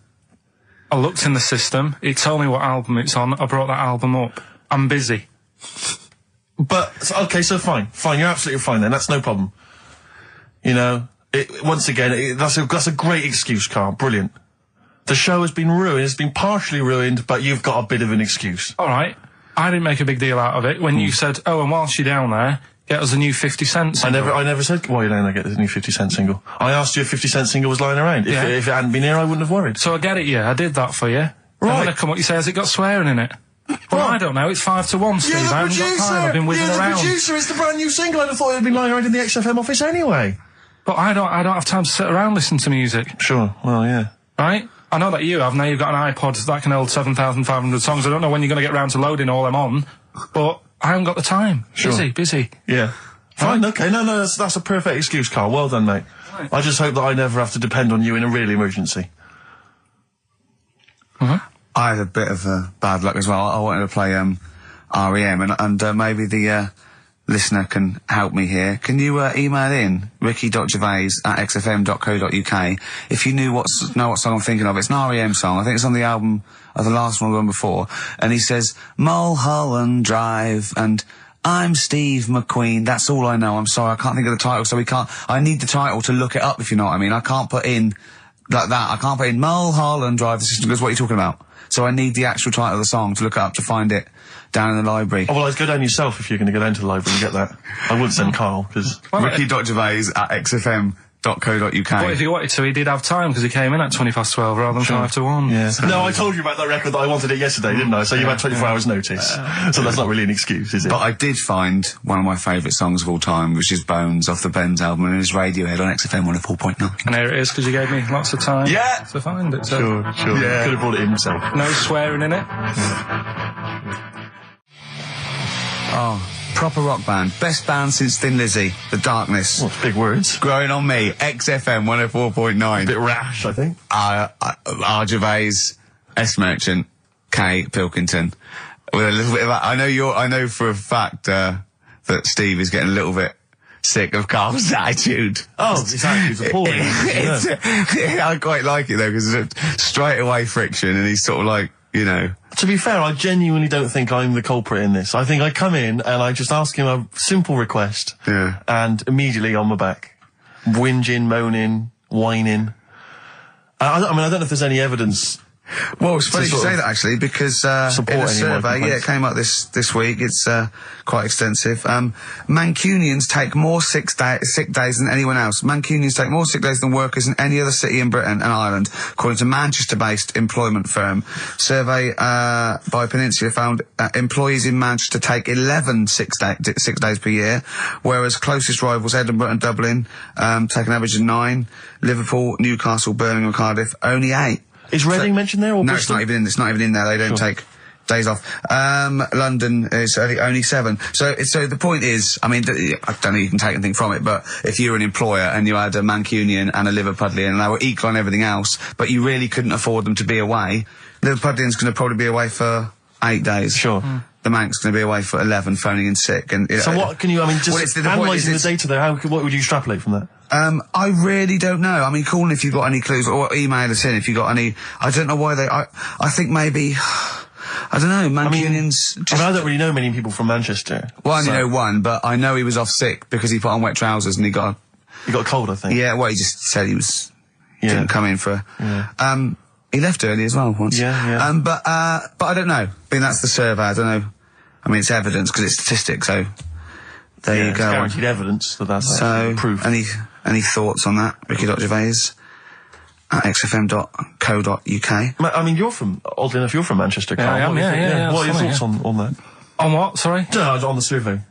I looked in the system. It told me what album it's on. I brought that album up. I'm busy. But, okay, so fine. Fine, you're absolutely fine then. That's no problem. You know, once again, that's a great excuse, Karl. Brilliant. The show has been ruined. It's been partially ruined, but you've got a bit of an excuse. All right. I didn't make a big deal out of it when you said, and whilst you're down there, get us a new 50 Cent single. I never said, while you're down there, get the new 50 Cent single. I asked you if 50 Cent single was lying around. If it hadn't been here, I wouldn't have worried. So I get it, I did that for you. Right. And then I come up, you say, has it got swearing in it? Well, I don't know. It's 5-1, Steve. I haven't got time. I've been whizzing around. You're the producer. It's the brand new single. I'd have thought it had been lying around in the XFM office anyway. But I don't have time to sit around listening to music. Sure. Well, yeah. Right? I know that you have. Now you've got an iPod that can hold 7,500 songs. I don't know when you're going to get round to loading all them on, but I haven't got the time. Sure. Busy. Yeah. Fine, okay. No, that's a perfect excuse, Karl. Well done, mate. Right. I just hope that I never have to depend on you in a real emergency. I had a bit of bad luck as well. I wanted to play REM, and maybe the listener can help me here. Can you email in ricky.gervais@xfm.co.uk if you know what song I'm thinking of? It's an REM song. I think it's on the album of the last one before. And he says Mulholland Drive and I'm Steve McQueen. That's all I know. I'm sorry, I can't think of the title, so I need the title to look it up, if you know what I mean. I can't put in like that. I can't put in Mulholland Drive. The system goes, what are you talking about? So I need the actual title of the song to look it up to find it down in the library. Oh, well, I'd go down yourself if you're going to go down to the library and get that. I wouldn't send Karl, because... Ricky.gervais@xfm.co.uk. But if he wanted to, he did have time, because he came in at 1:20 rather than 1:55. Yeah. No, I told you about that record that I wanted it yesterday, didn't I? So you had 24 hours notice. So that's not really an excuse, is it? But I did find one of my favourite songs of all time, which is Bones off the Benz album, and it's Radiohead on XFM 104.9. And here it is, because you gave me lots of time to find it. So. Sure. Yeah. Could have brought it in himself. No swearing in it. Oh, proper rock band. Best band since Thin Lizzy. The Darkness. Well, big words. Growing on Me. XFM 104.9. A bit rash, I think. R. Gervais, S. Merchant, K. Pilkington. With a little bit of that. I know for a fact, that Steve is getting a little bit sick of Karl's attitude. Oh, his attitude's appalling. I quite like it though, because it's straight away friction, and he's sort of like, you know. To be fair, I genuinely don't think I'm the culprit in this. I think I come in and I just ask him a simple request. Yeah. And immediately on my back. Whinging, moaning, whining. I mean, I don't know if there's any evidence Well, it's funny you say that, actually, because in a survey, it came up this week, it's quite extensive. Mancunians take more sick days than anyone else. Mancunians take more sick days than workers in any other city in Britain and Ireland, according to Manchester-based employment firm. Survey by Peninsula found employees in Manchester take 11 sick days per year, whereas closest rivals Edinburgh and Dublin take an average of 9. Liverpool, Newcastle, Birmingham and Cardiff, only 8. Is Reading mentioned there? Or no, Bristol? it's not even in there. They don't take days off. London is only 7. So the point is, I mean, I don't know if you can take anything from it, but if you're an employer and you had a Mancunian and a Liverpudlian and they were equal on everything else, but you really couldn't afford them to be away, Liverpudlian's going to probably be away for 8 days. Sure. The Manc's going to be away for 11, phoning in sick. And so what can you? I mean, just analysing the data there. What would you extrapolate from that? I really don't know. I mean, call in if you've got any clues, or email us in if you've got any. I don't know why they. I think maybe. I don't know. Mancunians. I don't really know many people from Manchester. Well, I only know one, but I know he was off sick because he put on wet trousers and he got a cold, I think. Yeah. Well, he just said he was. Didn't come in for. Yeah. He left early as well once. Yeah. But I don't know. I mean, that's the survey. I don't know. I mean, it's evidence because it's statistics. So there you go. It's guaranteed evidence that's proof. Any thoughts on that, Ricky.Gervais at xfm.co.uk? I mean, oddly enough, you're from Manchester, Carl. Yeah, I am, yeah. What are your thoughts on that? On what, sorry? No, on the survey.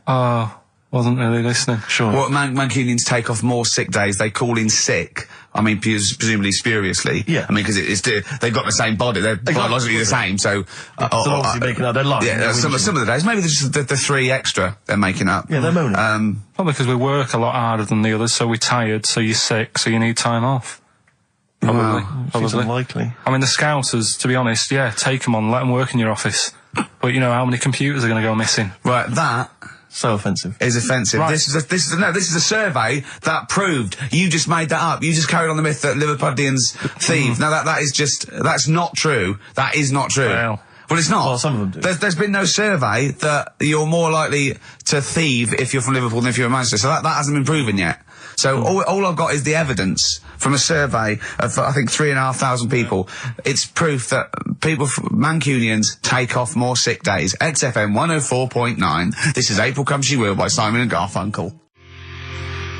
Wasn't really listening. Sure. Well, Mancunians take off more sick days. They call in sick. I mean, presumably spuriously. Yeah. I mean, because they've got the same body. They're biologically the same, so... they're obviously making up their life. Yeah, some of the days. Maybe they're just the 3 extra they're making up. Yeah, they're moaning. Probably because we work a lot harder than the others, so we're tired, so you're sick, so you need time off. Probably. Seems unlikely. I mean, the Scousers, to be honest, take them on, let them work in your office. But you know how many computers are going to go missing? Right, that... So offensive. Is offensive. Right. This is a survey that proved. You just made that up. You just carried on the myth that Liverpudlians thieve. Now that's not true. That is not true. Well, it's not. Well, some of them do. There's been no survey that you're more likely to thieve if you're from Liverpool than if you're in Manchester. So that hasn't been proven yet. So all I've got is the evidence from a survey of, I think, 3,500 people. It's proof that Mancunians take off more sick days. XFM 104.9. This is April Come She Will by Simon and Garfunkel.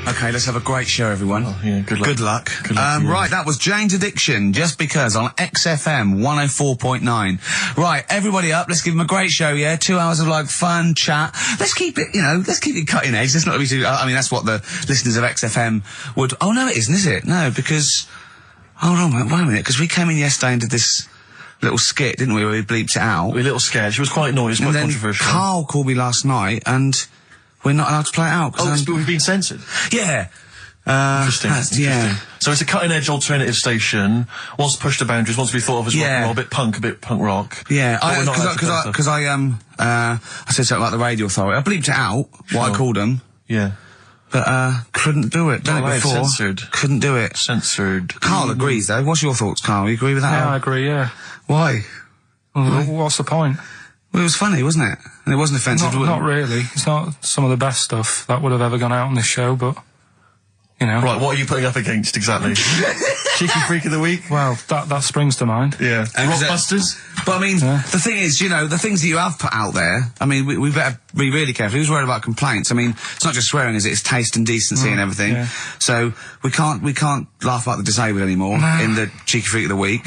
Okay, let's have a great show, everyone. Oh, yeah, good luck. Good luck. Right, that was Jane's Addiction, Just Because, on XFM 104.9. Right, everybody up, let's give them a great show, yeah? 2 hours of, fun chat. Let's keep it cutting edge. Let's not be too... I mean, that's what the listeners of XFM would... Oh, no, it isn't, is it? No, because... Hold on, wait a minute, because we came in yesterday and did this little skit, didn't we, where we bleeped it out. We were a little scared. She was quite annoyed. It was quite controversial. Carl called me last night, and... we're not allowed to play it out. But we've been censored. Yeah. Interesting. Yeah. So it's a cutting-edge alternative station. Wants to push the boundaries. Wants to be thought of as rock and roll, a bit punk rock. Yeah. Because I said something about the radio authority. I bleeped it out. What I called them. Yeah. But couldn't do it. Done it before. Censored. Couldn't do it. Censored. Carl agrees though. What's your thoughts, Carl? You agree with that? Yeah, I agree. Yeah. Why? Well, what's the point? Well, it was funny, wasn't it? And it wasn't offensive. Not really. It's not some of the best stuff that would have ever gone out on this show, but, you know. Right, what are you putting up against, exactly? Cheeky Freak of the Week? Well, that springs to mind. Yeah. Rockbusters? But I mean, the thing is, the things that you have put out there, I mean, we better be really careful. Who's worried about complaints? I mean, it's not just swearing, is it? It's taste and decency and everything. Yeah. So, we can't laugh about the disabled anymore in the Cheeky Freak of the Week.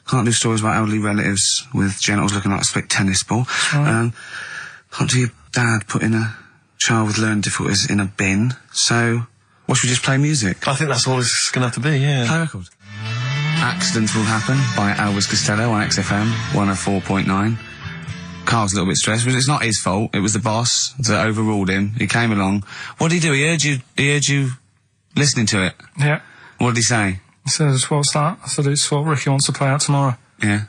Can't do stories about elderly relatives with genitals looking like a split tennis ball. Can't do your dad putting a child with learning difficulties in a bin. So, what should we just play music? I think that's all it's going to have to be, yeah. Play a record. Accidents Will Happen by Elvis Costello on XFM 104.9. Carl's a little bit stressed, but it's not his fault. It was the boss that overruled him. He came along. What did he do? He heard you listening to it. Yeah. What did he say? He says, what's that? I said, it's what Ricky wants to play out tomorrow. Yeah.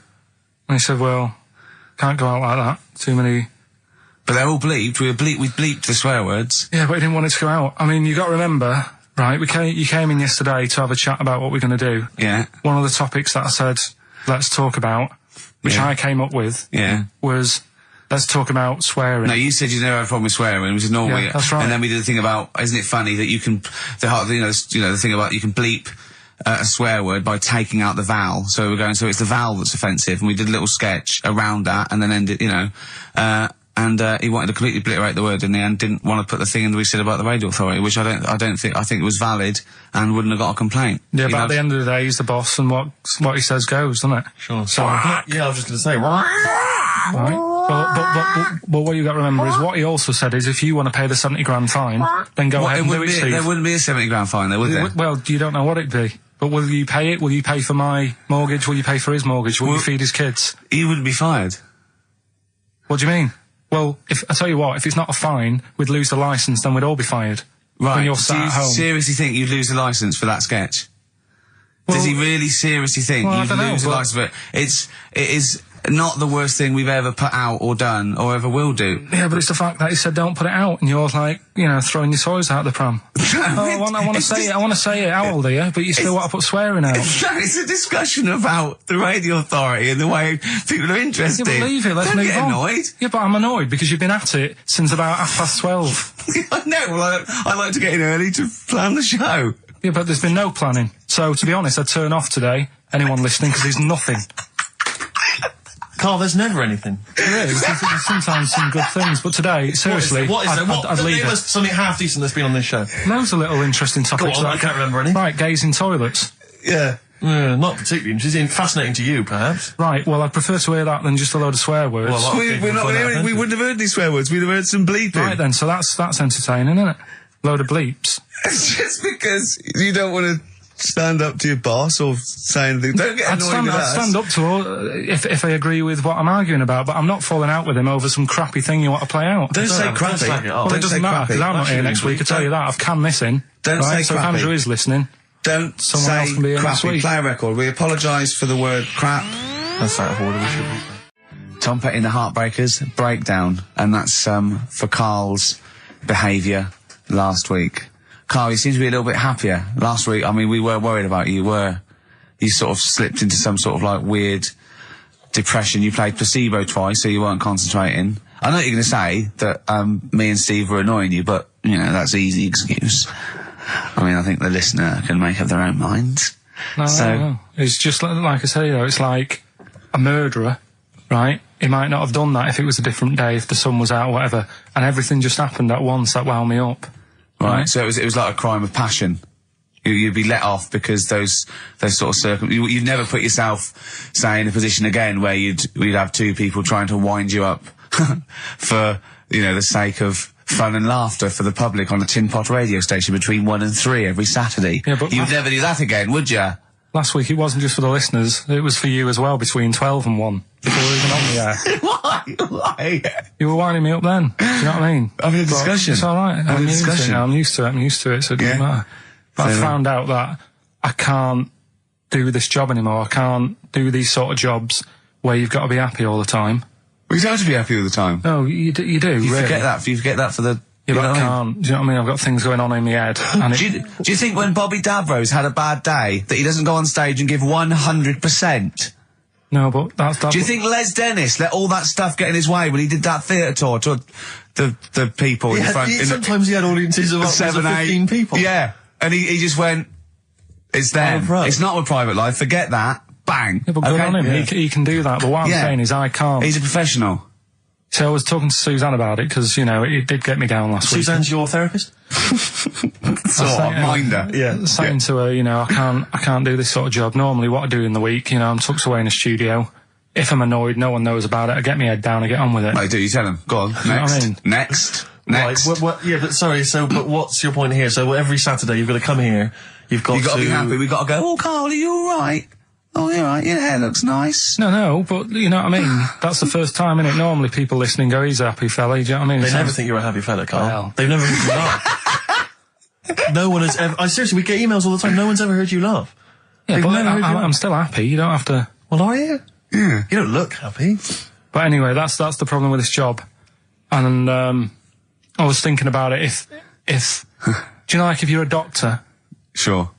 And he said, well, can't go out like that. Too many... But they're all bleeped. We bleeped the swear words. Yeah, but he didn't want it to go out. I mean, you got to remember, right, you came in yesterday to have a chat about what we're going to do. Yeah. One of the topics that I said, let's talk about, which I came up with, was... Let's talk about swearing. No, you said you never had a problem with swearing, which is normally... Yeah, that's right. And then we did the thing about, isn't it funny that you can... The thing about you can bleep a swear word by taking out the vowel. So we were going, so it's the vowel that's offensive, and we did a little sketch around that, and then ended, you know, and he wanted to completely obliterate the word in the end, didn't want to put the thing in that we said about the radio authority, which I think it was valid and wouldn't have got a comcomplaint. Yeah, but at the end of the day, he's the boss, and what he says goes, doesn't it? Sure. So, yeah, I was just going to say, right. But what you got to remember is what he also said is if you want to pay the 70 grand fine, then go ahead and do it, Steve. There wouldn't be a 70 grand fine there, would there? Well, you don't know what it'd be. But will you pay it? Will you pay for my mortgage? Will you pay for his mortgage? Will you feed his kids? He wouldn't be fired. What do you mean? Well, I tell you what, if it's not a fine, we'd lose the licence, then we'd all be fired. Right. When you're sat Do you at home. seriously think you'd lose the licence for that sketch? Well, does he really seriously think you'd lose the licence for it? It is not the worst thing we've ever put out or done or ever will do. Yeah, but it's the fact that he said don't put it out, and you're like, you know, throwing your toys out the pram. I want to say it. How old are you? But you still want to put swearing out. It's a discussion about the radio authority and the way people are interested. Yeah, but leave it. Let's Don't move get on. Annoyed. Yeah, but I'm annoyed because you've been at it since about 12:30. I know. Well, I like to get in early to plan the show. Yeah, but there's been no planning. So, to be honest, I'd turn off today, anyone listening, because there's nothing. Carl, there's never anything. There is. There's sometimes some good things, but today, seriously, I'd leave it. Something half decent that's been on this show. Loads of little interesting topics. Go on, I can't remember any. Right, gays in toilets. Yeah. Not particularly interesting. Fascinating to you, perhaps. Right, well, I'd prefer to hear that than just a load of swear words. Well, we wouldn't have heard any swear words. We'd have heard some bleeping. Right then, so that's entertaining, isn't it? Load of bleeps. It's just because you don't want to stand up to your boss or say anything. Don't get annoyed with us. I'd stand up to her if I agree with what I'm arguing about, but I'm not falling out with him over some crappy thing you want to play out. Don't say crappy. Well, it doesn't matter, because I'm not here next week, I tell you that. I've canned this in. Don't say so crappy. if Andrew is listening, don't someone else say can be here next crappy. week. Play a record. We apologise for the word crap. That's out of order, we should be. Tom Petty and the Heartbreakers, Breakdown, and that's for Karl's behaviour last week. Karl, you seem to be a little bit happier. Last week, I mean, we were worried about you. You sort of slipped into some sort of like weird depression. You played placebo twice, so you weren't concentrating. I know you're going to say that me and Steve were annoying you, but, you know, that's an easy excuse. I mean, I think the listener can make up their own minds. No. It's just like I say, you know, it's like a murderer, right? He might not have done that if it was a different day, if the sun was out or whatever, and everything just happened at once that wound me up. Right, so it was like a crime of passion. You'd be let off because those sort of you'd never put yourself, say, in a position again where you'd have two people trying to wind you up for, you know, the sake of fun and laughter for the public on a tin pot radio station between 1 and 3 every Saturday. Yeah, but you'd never do that again, would you? Last week it wasn't just for the listeners, it was for you as well, between 12 and 1, before we were even on the air. Why? You were winding me up then, do you know what I mean? Having a discussion. It's alright, I'm used to it, so it doesn't matter. But I found out that I can't do this job anymore, I can't do these sort of jobs where you've got to be happy all the time. Well, you don't have to be happy all the time. No, you do, You really. forget that for the... Yeah, but I can't. Do you know what I mean? I've got things going on in my head. And do you think when Bobby Davrose had a bad day that he doesn't go on stage and give 100%? No, but that's... Do you think Les Dennis let all that stuff get in his way when he did that theatre tour to the people in front? Sometimes he had audiences of up to 15 people. Yeah, and he just went, it's them. It's not a private life. Forget that. Bang. Yeah, but good on him. Yeah. He can do that. But what I'm saying is I can't. He's a professional. So I was talking to Suzanne about it because, you know, it did get me down last week. Suzanne's your therapist? Minder. Yeah. Saying to her, you know, I can't do this sort of job. Normally what I do in the week, you know, I'm tucked away in a studio. If I'm annoyed, no one knows about it. I get my head down, I get on with it. I do, you tell them. Go on. Next. You know what I mean? Next. Right, but sorry, but what's your point here? So every Saturday you've got to come here, you've got to... be happy, we've got to go, oh, Karl, are you alright? Oh, you're right, your hair looks nice. No, but you know what I mean? That's the first time, innit? Normally people listening go, he's a happy fella, do you know what I mean? They never think you're a happy fella, Karl. Well. They've never heard you laugh. No one has ever... seriously, we get emails all the time, no one's ever heard you laugh. Yeah, but I'm still happy, you don't have to... Well, are you? Yeah. You don't look happy. But anyway, that's the problem with this job. And, I was thinking about it, if do you know, like, if you're a doctor... Sure.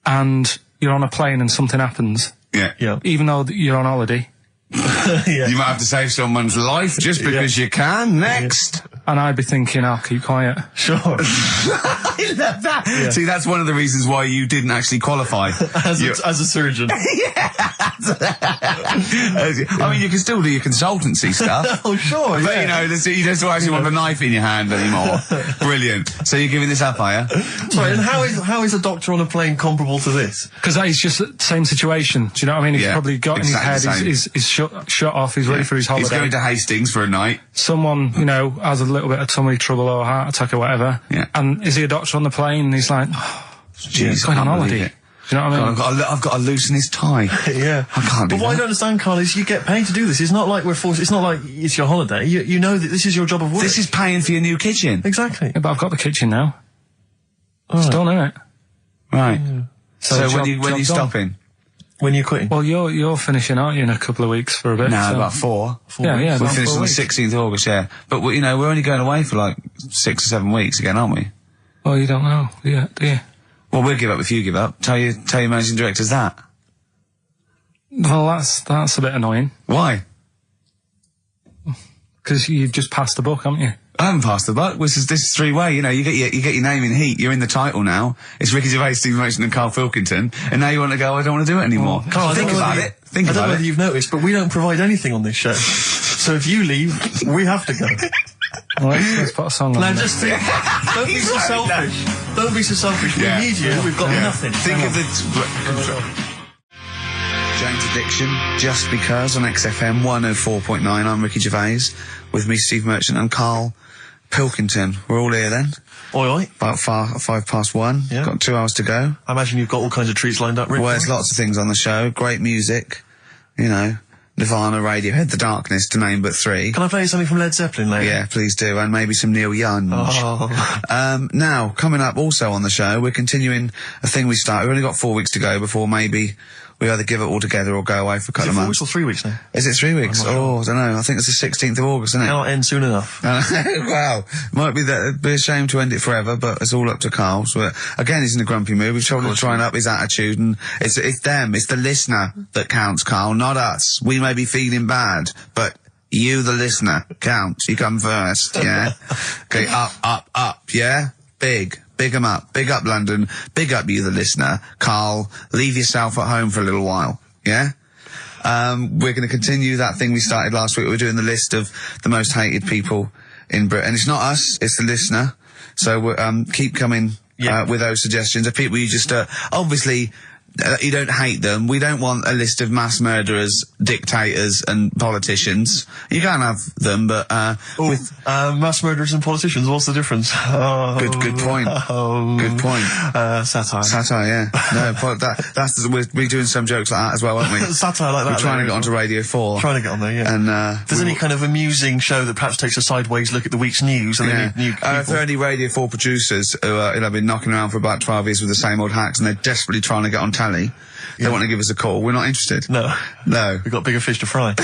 And you're on a plane and something happens... Yeah. Even though you're on holiday... You might have to save someone's life just because you can. Next. and I'd be thinking, I'll keep quiet. Sure. I love that. Yeah. See, that's one of the reasons why you didn't actually qualify. as a surgeon. Yeah. I mean, you can still do your consultancy stuff. Oh, sure, but, yeah. you know, you don't actually want a knife in your hand anymore. Brilliant. So you're giving this up, are you? Sorry, and how is a doctor on a plane comparable to this? Because that is just the same situation. Do you know what I mean? He's probably got in his head, he's shut off, he's ready for his holiday. He's going to Hastings for a night. Someone, you know, has a little bit of tummy trouble or a heart attack or whatever. Yeah. And is he a doctor on the plane? And he's like, he's going on holiday. Do you know what I mean? I've got to loosen his tie. Yeah. I can't do that. But what I don't understand, Carl, is you get paid to do this. It's not like we're forced. It's not like it's your holiday. You know that this is your job of work. This is paying for your new kitchen. Exactly. Yeah, but I've got the kitchen now. It's done, isn't it? Right. Yeah. So when you stopping? When you're quitting? Well, you're finishing, aren't you, in a couple of weeks for a bit? No, so. about four. Yeah, we finish on the 16th of August, yeah. But, you know, we're only going away for like 6 or 7 weeks again, aren't we? Well, you don't know, do you? Well, we'll give up if you give up. Tell your managing directors that. Well, that's a bit annoying. Why? Because you've just passed the buck, haven't you? I haven't passed the buck. This is three-way. You know, you get your name in heat. You're in the title now. It's Ricky Gervais, Steve Merchant, and Karl Pilkington. And now you want to go, I don't want to do it anymore. Carl, think about it. I don't know whether you've noticed, but we don't provide anything on this show. So if you leave, we have to go. Well, let's put a song on. Now just think, don't be so selfish. Don't be so selfish. We need you. We've got nothing. Think of the... Jane's Addiction, Just Because on XFM 104.9. I'm Ricky Gervais with me, Steve Merchant, and Karl Pilkington. We're all here then. Oi, oi. About 1:05. Yeah. Got 2 hours to go. I imagine you've got all kinds of treats lined up, Rick. Well, there's lots of things on the show. Great music, you know. Nirvana, Radiohead, The Darkness, to name but 3. Can I play something from Led Zeppelin later? Yeah, please do, and maybe some Neil Young. Oh. Now, coming up also on the show, we're continuing a thing we started. We've only got 4 weeks to go before maybe we either give it all together or go away for a couple of months. Is it 4 weeks or 3 weeks now? Is it 3 weeks? Oh, I don't know. I think it's the 16th of August, isn't it? Cannot end soon enough. Wow. Might be that. It'd be a shame to end it forever, but it's all up to Karl. So, again, he's in a grumpy mood. We've tried to try and up his attitude, and it's them. It's the listener that counts, Karl, not us. We may be feeling bad, but you, the listener, counts. You come first, yeah? Okay, up, yeah? Big 'em up. Big up London. Big up you, the listener. Karl, leave yourself at home for a little while. Yeah? We're going to continue that thing we started last week. We're doing the list of the most hated people in Britain. It's not us, it's the listener. So we're, keep coming with those suggestions of people you just, obviously, you don't hate them. We don't want a list of mass murderers, dictators, and politicians. You can't have them, but mass murderers and politicians. What's the difference? Good point. Good point. Satire. Satire, yeah. No, we're doing some jokes like that as well, aren't we? Satire like that. We're trying to get onto Radio 4. Trying to get on there, yeah. And if there's any kind of amusing show that perhaps takes a sideways look at the week's news, and they need new people. If there are any Radio 4 producers who have been knocking around for about 12 years with the same old hacks, and they're desperately trying to get on telly, they want to give us a call. We're not interested. No. We've got bigger fish to fry.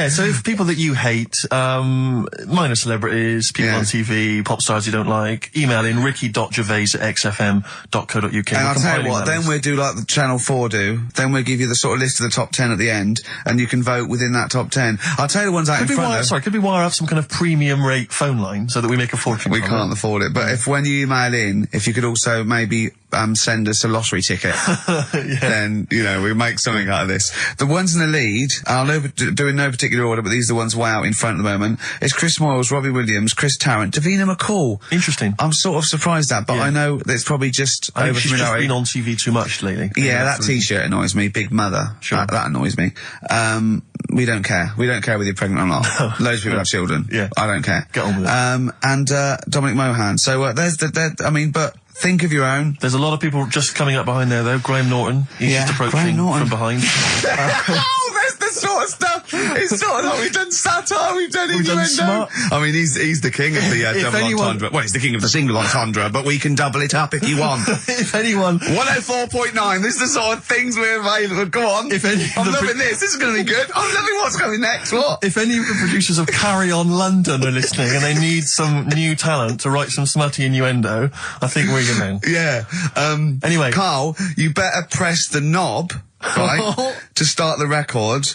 So if people that you hate, minor celebrities, people on TV, pop stars you don't like, email in ricky.gervais@xfm.co.uk. And I'll tell you what, then we'll do like the Channel 4 do. Then we'll give you the sort of list of the top 10 at the end, and you can vote within that top 10. I'll tell you the ones out in front. Could we wire up some kind of premium rate phone line so that we make a fortune? We can't afford it. But when you email in, if you could also maybe send us a lottery ticket, then, you know, we make something out of this. The ones in the lead, I'll do in no particular order, but these are the ones way out in front at the moment. It's Chris Moyles, Robbie Williams, Chris Tarrant, Davina McCall. Interesting. I'm sort of surprised at, but I know that it's probably just I think she's just been on TV too much lately. Yeah, that T-shirt annoys me. Big Mother. Sure. That annoys me. We don't care. We don't care whether you're pregnant or not. Loads of people have children. Yeah. I don't care. Get on with it. And Dominic Mohan. So there's but think of your own. There's a lot of people just coming up behind there, though. Graham Norton. He's just approaching from behind. Oh, that's the sort of stuff. It's sort of like we've done satire, we've done innuendo. I mean, he's the king of the double entendre. Well, he's the king of the single entendre, but we can double it up if you want. If anyone... 104.9, this is the sort of things we're available. Go on. I'm loving this. This is going to be good. I'm loving what's coming next. What? If any of the producers of Carry On London are listening and they need some new talent to write some smutty innuendo, I think we're your men. Yeah. Anyway. Karl, you better press the knob, right, to start the record.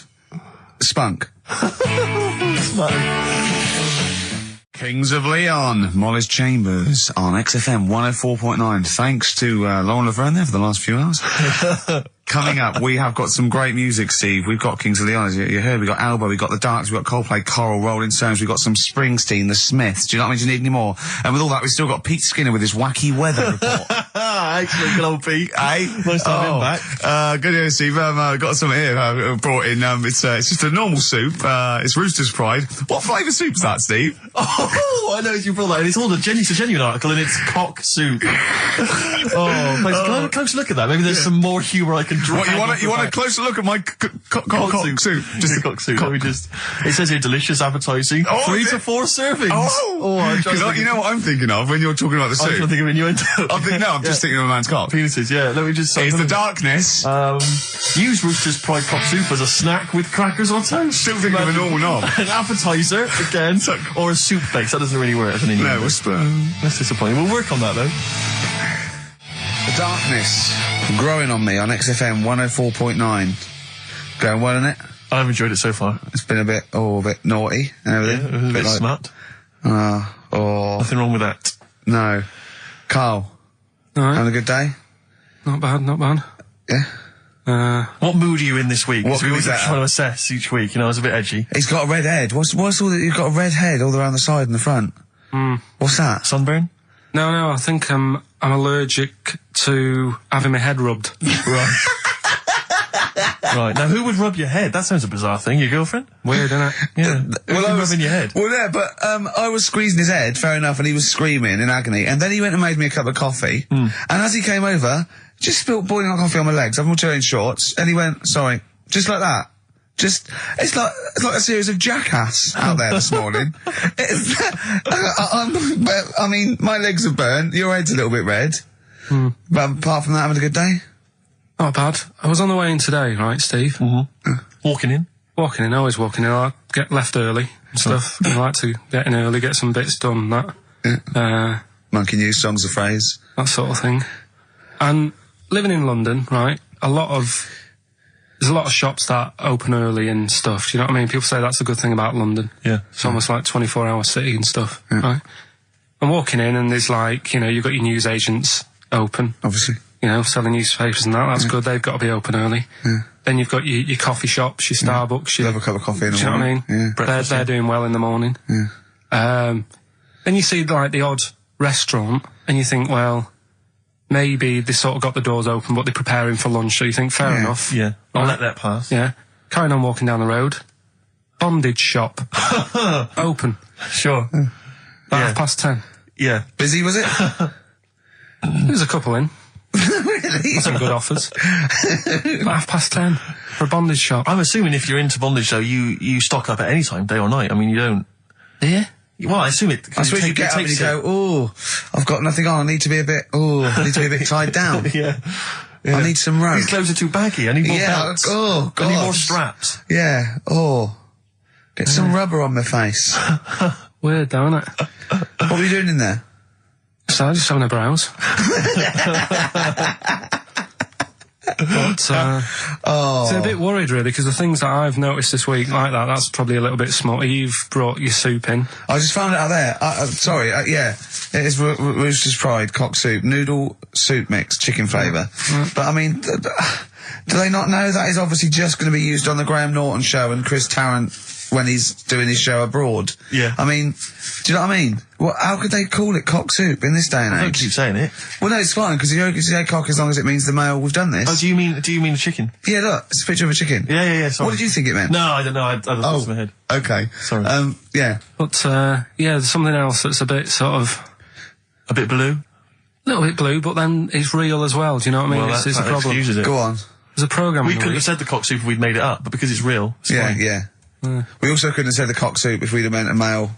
Spunk. Smutty. Kings of Leon, Molly's Chambers on XFM 104.9. Thanks to Lauren Laverne there for the last few hours. Coming up, we have got some great music, Steve. We've got Kings of Leon, as you heard. We've got Albo, we've got The Darks, we've got Coldplay, Coral, Rolling Stones, we've got some Springsteen, The Smiths. Do you know what I mean? Do you need any more? And with all that, we've still got Pete Skinner with his wacky weather report. Excellent, good old Pete. Hey? Nice to have him back. Good news, Steve. Got some here brought in. It's just a normal soup. It's Rooster's Pride. What flavour soup's that, Steve? Oh, I know you brought that. And it's all it's a genuine article, and it's cock soup. Can I have a close look at that? Maybe there's some more humour I can draw. What, you want a closer look at my cock soup? Just a cock soup. Let me just. It says here delicious, appetizing. 3 to 4 servings. Because you know what I'm thinking of when you're talking about the soup. I'm thinking of innuendo. I'm just thinking of a man's cock. Penises, yeah. Let me just say. It's the darkness. Use Rooster's Pride cock soup as a snack with crackers or toast. Still thinking of a normal knob. An appetizer, again, or a soup base. That doesn't really work as an innuendo. No, that's disappointing. We'll work on that, though. The darkness growing on me on XFM 104.9. Going well, isn't it? I've enjoyed it so far. It's been a bit naughty and everything. Yeah, a bit like, smart. Nothing wrong with that. No. Carl. All right. Having a good day? Not bad. Yeah. What mood are you in this week? What we always mood is trying that? to assess each week. You know, it's a bit edgy. He's got a red head. What's all that? You've got a red head all around the side and the front. What's that? Sunburn? No, I think I'm allergic to having my head rubbed. Right. Right. Now, who would rub your head? That sounds a bizarre thing. Your girlfriend? Weird, isn't it? Yeah. Well, I was rubbing your head. Well, yeah, but I was squeezing his head, fair enough, and he was screaming in agony. And then he went and made me a cup of coffee. And as he came over, just spilt boiling hot coffee on my legs. I'm all wearing shorts, and he went, "Sorry," just like that. It's like a series of Jackass out there this morning. I mean, my legs are burnt. Your head's a little bit red. But apart from that, having a good day. Not bad. I was on the way in today, right, Steve? Walking in? Walking in, always walking in. I get left early and stuff. I like to get in early, get some bits done, that. Yeah. Monkey News, Songs of Phrase. That sort of thing. And living in London, right, there's a lot of shops that open early and stuff. Do you know what I mean? People say that's a good thing about London. Yeah. It's almost like 24-hour city and stuff, right? I'm walking in and there's like, you've got your news agents open. Obviously. Selling newspapers and that. That's good. They've got to be open early. Then you've got your coffee shops, your Starbucks. Have a cup of coffee in the morning. Do you know what I mean? They're doing well in the morning. Then you see like the odd restaurant and you think, well, maybe they sort of got the doors open, but they're preparing for lunch. So you think, fair enough. Yeah. I'll let that pass. Yeah. Carrying on walking down the road. Bondage shop. Open. Sure. About 10:30. Yeah. Busy, was it? There's a couple in. Really? Some good offers. About 10:30 for a bondage shop. I'm assuming if you're into bondage, though, you stock up at any time, day or night. I mean, you don't... Yeah? Well, I assume it... I suppose you get up and you go, I've got nothing on, I need to be a bit tied down. Yeah. I need some rope. These clothes are too baggy, I need more belts. Oh, God. I need more straps. Yeah, get some rubber on my face. Weird, though, isn't it? What were you doing in there? So just having a browse. But, so a bit worried really, because the things that I've noticed this week like that's probably a little bit smutty. You've brought your soup in. I just found it out there. Yeah, it is Rooster's Pride cock soup, noodle soup mix, chicken flavour. But I mean, do they not know that is obviously just going to be used on the Graham Norton show and Chris Tarrant when he's doing his show abroad? Yeah. I mean, do you know what I mean? How could they call it cock soup in this day and age? I don't keep saying it. Well, no, it's fine, because you can say cock as long as it means the male, we've done this. Oh, do you mean the chicken? Yeah, look, it's a picture of a chicken. Yeah, sorry. What did you think it meant? No, I don't know, I thought it was in my head. Okay. Sorry. Yeah. But, there's something else that's a bit sort of... A bit blue? A little bit blue, but then it's real as well, do you know what I mean? Well, it's that a problem. excuses it. Go on. There's a programme We couldn't have said the cock soup if we'd made it up, but because it's real, it's fine. Yeah. We also couldn't have said the cock soup if we'd have meant a male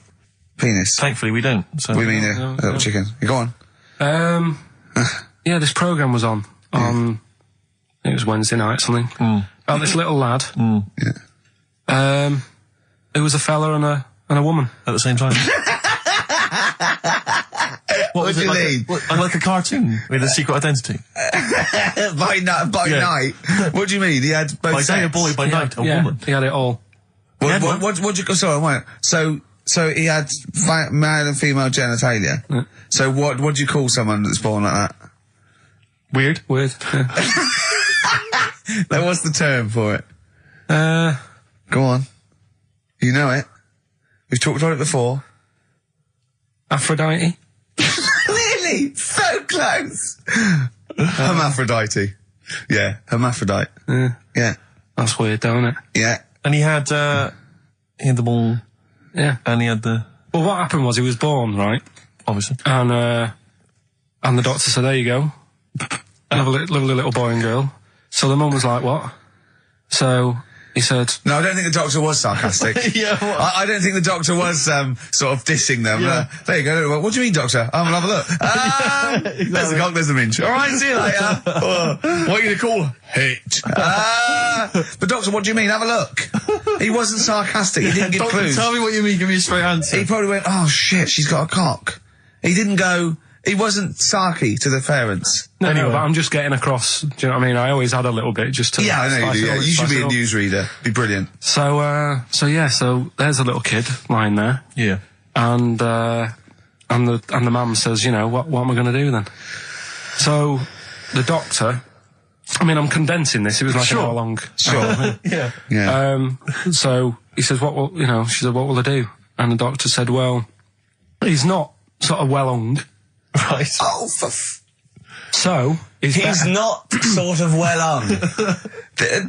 penis. Thankfully, we don't. So. We mean a little chicken. You go on. This programme was on. It was Wednesday night, something. About this little lad. Yeah. It was a fella and a woman. At the same time. What do you mean? Like a cartoon with a secret identity. By night. What do you mean? He had both by sex? day a boy, by night a woman. He had it all. What do you... Sorry, wait. So, So he had male and female genitalia. Yeah. So what do you call someone that's born like that? Weird. Yeah. Like, what's the term for it? Go on. You know it. We've talked about it before. Aphrodite. Really? So close. Hermaphrodite. Yeah, hermaphrodite. Yeah. That's weird, don't it? Yeah. And he had the ball. Yeah. And he had the... Well, what happened was he was born, right? Obviously. And the doctor said, there you go. Lovely little boy and girl. So the mum was like, what? So he said... No, I don't think the doctor was sarcastic. Yeah, what? I don't think the doctor was sort of dissing them. Yeah. There you go. What do you mean, doctor? I'm gonna have a look. Exactly. There's a cock, there's a minge. All right, see you later. What are you going to call hit? But doctor, what do you mean? Have a look. He wasn't sarcastic. He didn't give Doctor, clues. tell me what you mean. Give me a straight answer. He probably went, oh shit, she's got a cock. He didn't go... He wasn't sarky to the parents. No, Anyway. but I'm just getting across. Do you know what I mean? I always had a little bit just to... Yeah, I know you do. Yeah. You should be a newsreader. Be brilliant. So there's a little kid lying there. Yeah. And the mum says, you know, what am I going to do then? So the doctor, I mean, I'm condensing this. It was like an hour long. Sure. Yeah. Yeah. So he says, she said, what will I do? And the doctor said, well, he's not sort of well hung. Right. Oh, So he's not sort of well on.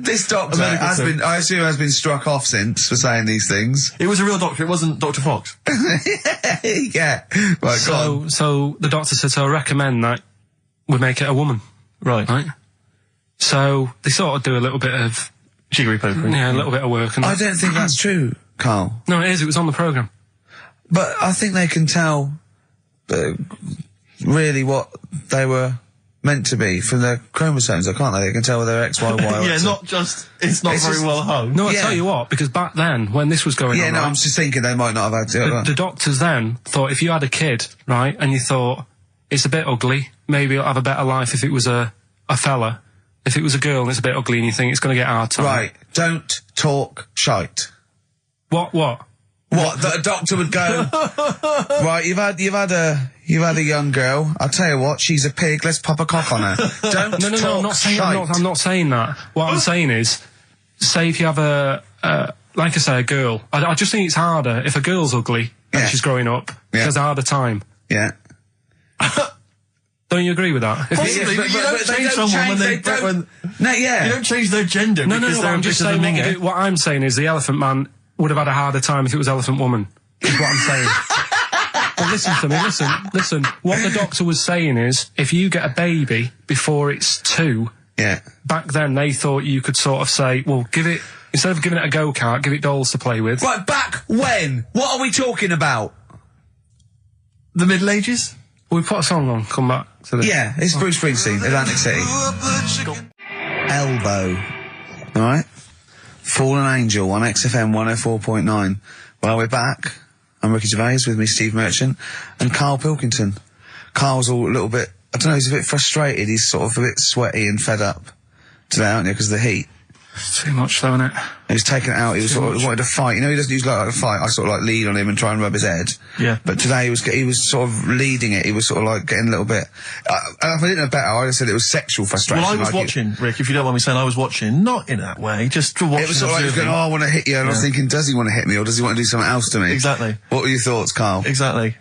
This doctor has been, I assume, has been struck off since for saying these things. It was a real doctor. It wasn't Dr. Fox. Yeah. Right, go on. So the doctor said, so I recommend that we make it a woman. Right. Right? So they sort of do a little bit of... Jiggery pokery. Yeah, a little bit of work. And I don't think that's true, Carl. No, it is. It was on the programme. But I think they can tell really what they were meant to be from their chromosomes, can't they? They can tell whether they're X, Y, Y, or Yeah, X. not just... It's not very well hung. No, I Yeah. tell you what, because back then, when this was going Yeah, on... no, right, I'm just thinking they might not have had to. the doctors then thought if you had a kid, right, and you thought, it's a bit ugly, maybe it'll have a better life if it was a fella. If it was a girl and it's a bit ugly and you think it's going to get a hard time. Right, don't talk shite. What? What? That a doctor would go, right, you've had a young girl, I'll tell you what, she's a pig, let's pop a cock on her. Don't No, talk I'm not saying, shite. I'm not saying that. What I'm saying is, say if you have like I say, a girl, I just think it's harder if a girl's ugly and Yeah. she's growing up, she Yeah. has a harder time. Yeah. Don't you agree with that? If Possibly, Yes, but you don't change someone when they don't... No, yeah. You don't change their gender No, because but they're I'm a just bit of a saying minger. what I'm saying is the Elephant Man would have had a harder time if it was Elephant Woman. Is what I'm saying. But listen to me, listen. What the doctor was saying is, if you get a baby before it's 2, Yeah. back then they thought you could sort of say, well, instead of giving it a go-kart, give it dolls to play with. Right, back when? What are we talking about? The Middle Ages? We put a song on, come back to this. Yeah, it's Bruce Springsteen, Atlantic City. Elbow. Alright? Fallen Angel on XFM 104.9. Well, we're back. I'm Ricky Gervais, with me Steve Merchant and Karl Pilkington. Carl's all a little bit, I don't know, he's a bit frustrated. He's sort of a bit sweaty and fed up today, aren't you, because of the heat. It's too much, though, isn't it? He was taken out, he was sort of wanted to fight. You know, he doesn't usually like to fight. I sort of like lead on him and try and rub his head. Yeah. But today he was sort of leading it. He was sort of like getting a little bit, and if I didn't know better, I would have said it was sexual frustration. Well, I was like watching, Rick, if you don't mind me saying, I was watching, not in that way, just watching. It was sort of like, he was going, oh, I want to hit you, and I was thinking, does he want to hit me, or does he want to do something else to me? Exactly. What were your thoughts, Carl? Exactly.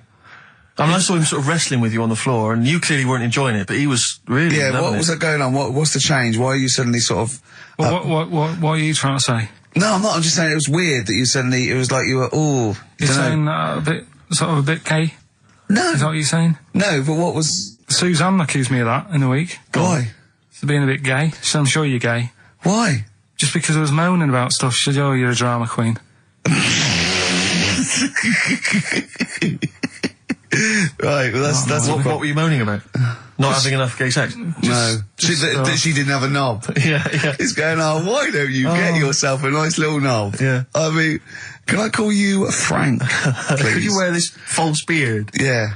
I mean, I saw him sort of wrestling with you on the floor, and you clearly weren't enjoying it, but he was really Yeah, loving what was that going on? What's the change? Why are you suddenly sort of... Well, what are you trying to say? No, I'm not. I'm just saying it was weird that you suddenly, it was like you were, You're saying a bit gay? No. Is that what you're saying? No, but what was... Suzanne accused me of that in the week. Why? For being a bit gay. She said, I'm sure you're gay. Why? Just because I was moaning about stuff. She said, oh, you're a drama queen. Right, well that's What were you moaning about? Not having enough gay sex? No. She didn't have a knob. Yeah. It's going, oh, why don't you get yourself a nice little knob? Yeah. I mean, can I call you Frank, Could please? you wear this false beard? Yeah.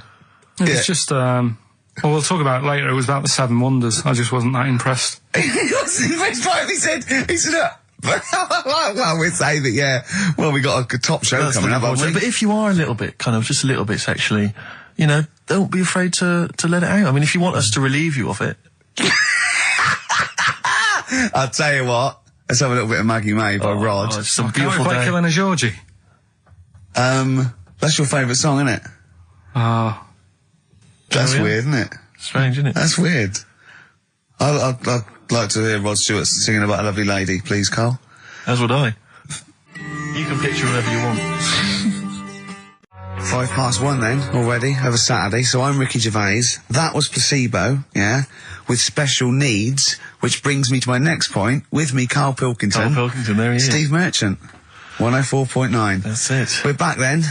It's just, well, we'll talk about it later. It was about the 7 Wonders. I just wasn't that impressed. He wasn't impressed by it. He said, Well, we'd say that, yeah. Well, we got a top show coming up. But if you are a little bit, just a little bit sexually, don't be afraid to let it out. I mean, if you want us to relieve you of it. I'll tell you what. Let's have a little bit of Maggie May by Rod. It's some beautiful day. Killing a Georgie. That's your favourite song, isn't it? Oh. That's weird, isn't it? Strange, isn't it? That's weird. I'd like to hear Rod Stewart singing about a lovely lady, please, Carl. As would I. You can picture whatever you want. 1:05 then, already, over Saturday. So I'm Ricky Gervais. That was Placebo, yeah, with special needs, which brings me to my next point. With me, Karl Pilkington. Karl Pilkington, there he is. Steve Merchant, 104.9. That's it. We're back then.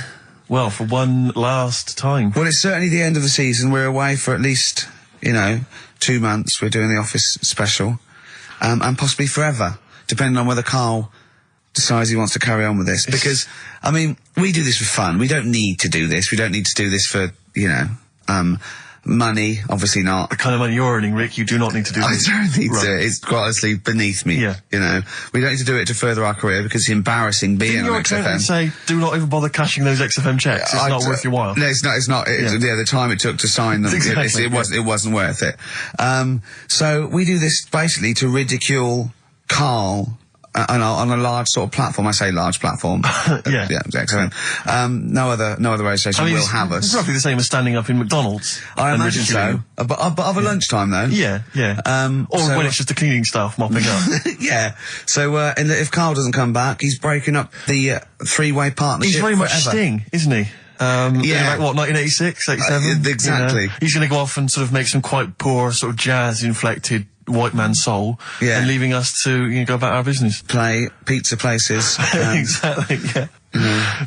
Well, for one last time. Well, it's certainly the end of the season. We're away for at least, 2 months. We're doing the Office special. And possibly forever, depending on whether Karl decides he wants to carry on with this. Because, we do this for fun. We don't need to do this. We don't need to do this for, money. Obviously not. The kind of money you're earning, Rick, you do not need to do this. I don't need to. It's quite honestly beneath me. Yeah. We don't need to do it to further our career because it's embarrassing being on XFM. Didn't say, do not even bother cashing those XFM checks. It's not worth your while. No, it's not. The time it took to sign them, Exactly, it wasn't worth it. So we do this basically to ridicule Karl on a large sort of platform. I say large platform. Yeah. XFM. No other radio station will have us. It's roughly the same as standing up in McDonald's. I imagine so. But of a lunchtime though. Yeah. Or when it's just the cleaning staff mopping up. Yeah. So, if Karl doesn't come back, he's breaking up the three-way partnership. He's very much forever. Sting, isn't he? Yeah. Like, 1986, 87? Exactly. He's going to go off and sort of make some quite poor, sort of jazz-inflected white man soul. Yeah. And leaving us to go about our business. Play pizza places. Exactly, yeah.